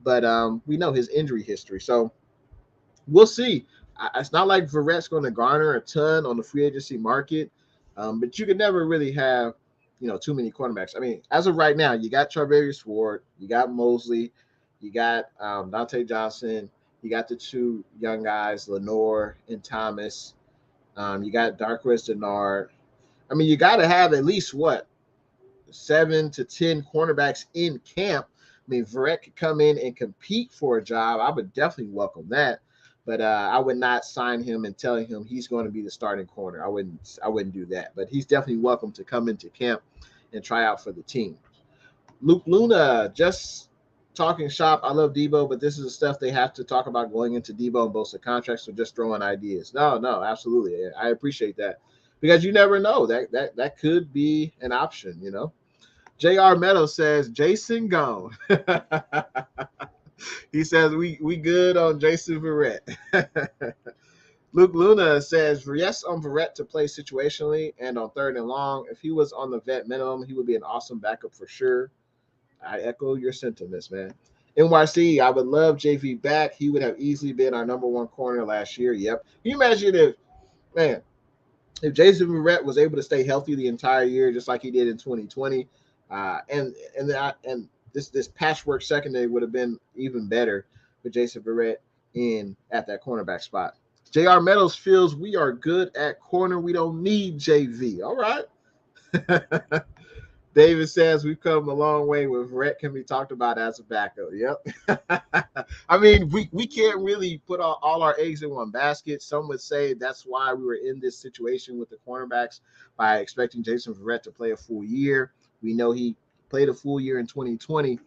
but we know his injury history. So we'll see. It's not like Verrette's going to garner a ton on the free agency market, but you can never really have, too many cornerbacks. I mean, as of right now, you got Charvarius Ward, you got Mosley, you got Dante Johnson, you got the two young guys, Lenore and Thomas. You got Darqueze Dennard. I mean, you got to have at least 7 to 10 cornerbacks in camp. I mean, Verrette could come in and compete for a job. I would definitely welcome that. But I would not sign him and telling him he's going to be the starting corner. I wouldn't do that. But he's definitely welcome to come into camp and try out for the team. Luke Luna, just talking shop. I love Deebo, but this is the stuff they have to talk about going into Deebo and Bosa contracts, or just throwing ideas. No, absolutely. I appreciate that, because you never know. That could be an option, JR Meadows says, Jason gone. He says we good on Jason Verrette. Luke Luna says, yes, on Verrette to play situationally and on 3rd and long. If he was on the vet minimum, he would be an awesome backup for sure. I echo your sentiments, man. NYC, I would love JV back. He would have easily been our number 1 corner last year. Yep. Can you imagine if Jason Verrette was able to stay healthy the entire year, just like he did in 2020, and this patchwork secondary would have been even better with Jason Verrette at that cornerback spot. JR Meadows feels we are good at corner. We don't need JV. All right. David says we've come a long way with Verrette can be talked about as a backup. Yep. I mean, we can't really put all our eggs in one basket. Some would say that's why we were in this situation with the cornerbacks, by expecting Jason Verrette to play a full year. We know he played a full year in 2020,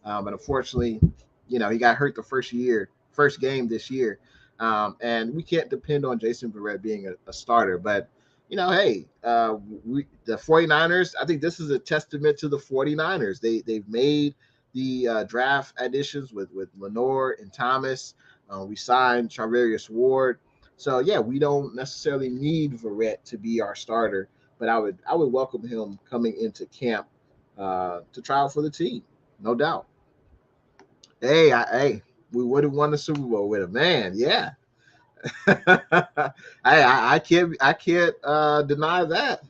but unfortunately, he got hurt the first game this year. And we can't depend on Jason Verrette being a starter. But hey, the 49ers, I think this is a testament to the 49ers. They've made the draft additions with Lenore and Thomas. We signed Charvarius Ward. So, yeah, we don't necessarily need Verrette to be our starter, but I would welcome him coming into camp to try out for the team, no doubt. Hey, we would have won the Super Bowl with him, man. Yeah. I can't deny that.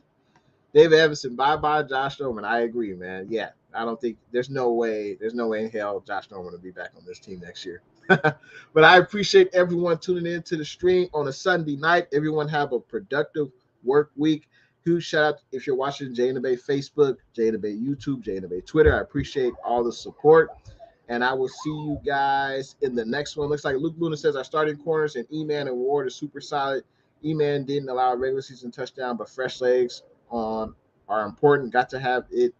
David Everson, bye Josh Norman. I agree, man. Yeah, I don't think there's no way in hell Josh Norman will be back on this team next year. But I appreciate everyone tuning in to the stream on a Sunday night. Everyone have a productive work week. Huge shout out if you're watching Jay intheBay Facebook, Jay intheBay YouTube, Jay intheBay Twitter. I appreciate all the support. And I will see you guys in the next one. Looks like Luke Luna says our starting corners and E-Man and Ward are super solid. E-Man didn't allow a regular season touchdown, but fresh legs are important. Got to have it.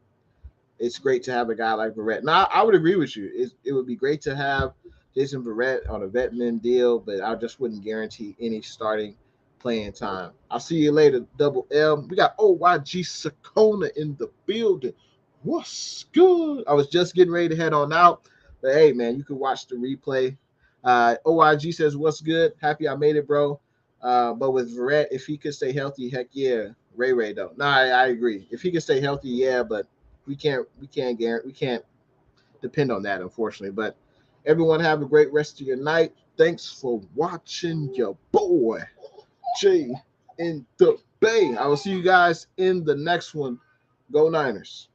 It's great to have a guy like Verrette. Now, I would agree with you. It would be great to have Jason Verrette on a vetman deal, but I just wouldn't guarantee any starting playing time. I'll see you later, Double L. We got OYG Sakona in the building. What's good? I was just getting ready to head on out. But hey, man, you can watch the replay. OYG says, what's good? Happy I made it, bro. But with Verrette, if he could stay healthy, heck yeah. Ray though. No, I agree. If he can stay healthy, yeah, but we can't depend on that, unfortunately. But everyone have a great rest of your night. Thanks for watching your boy, Jay in the Bay. I will see you guys in the next one. Go Niners.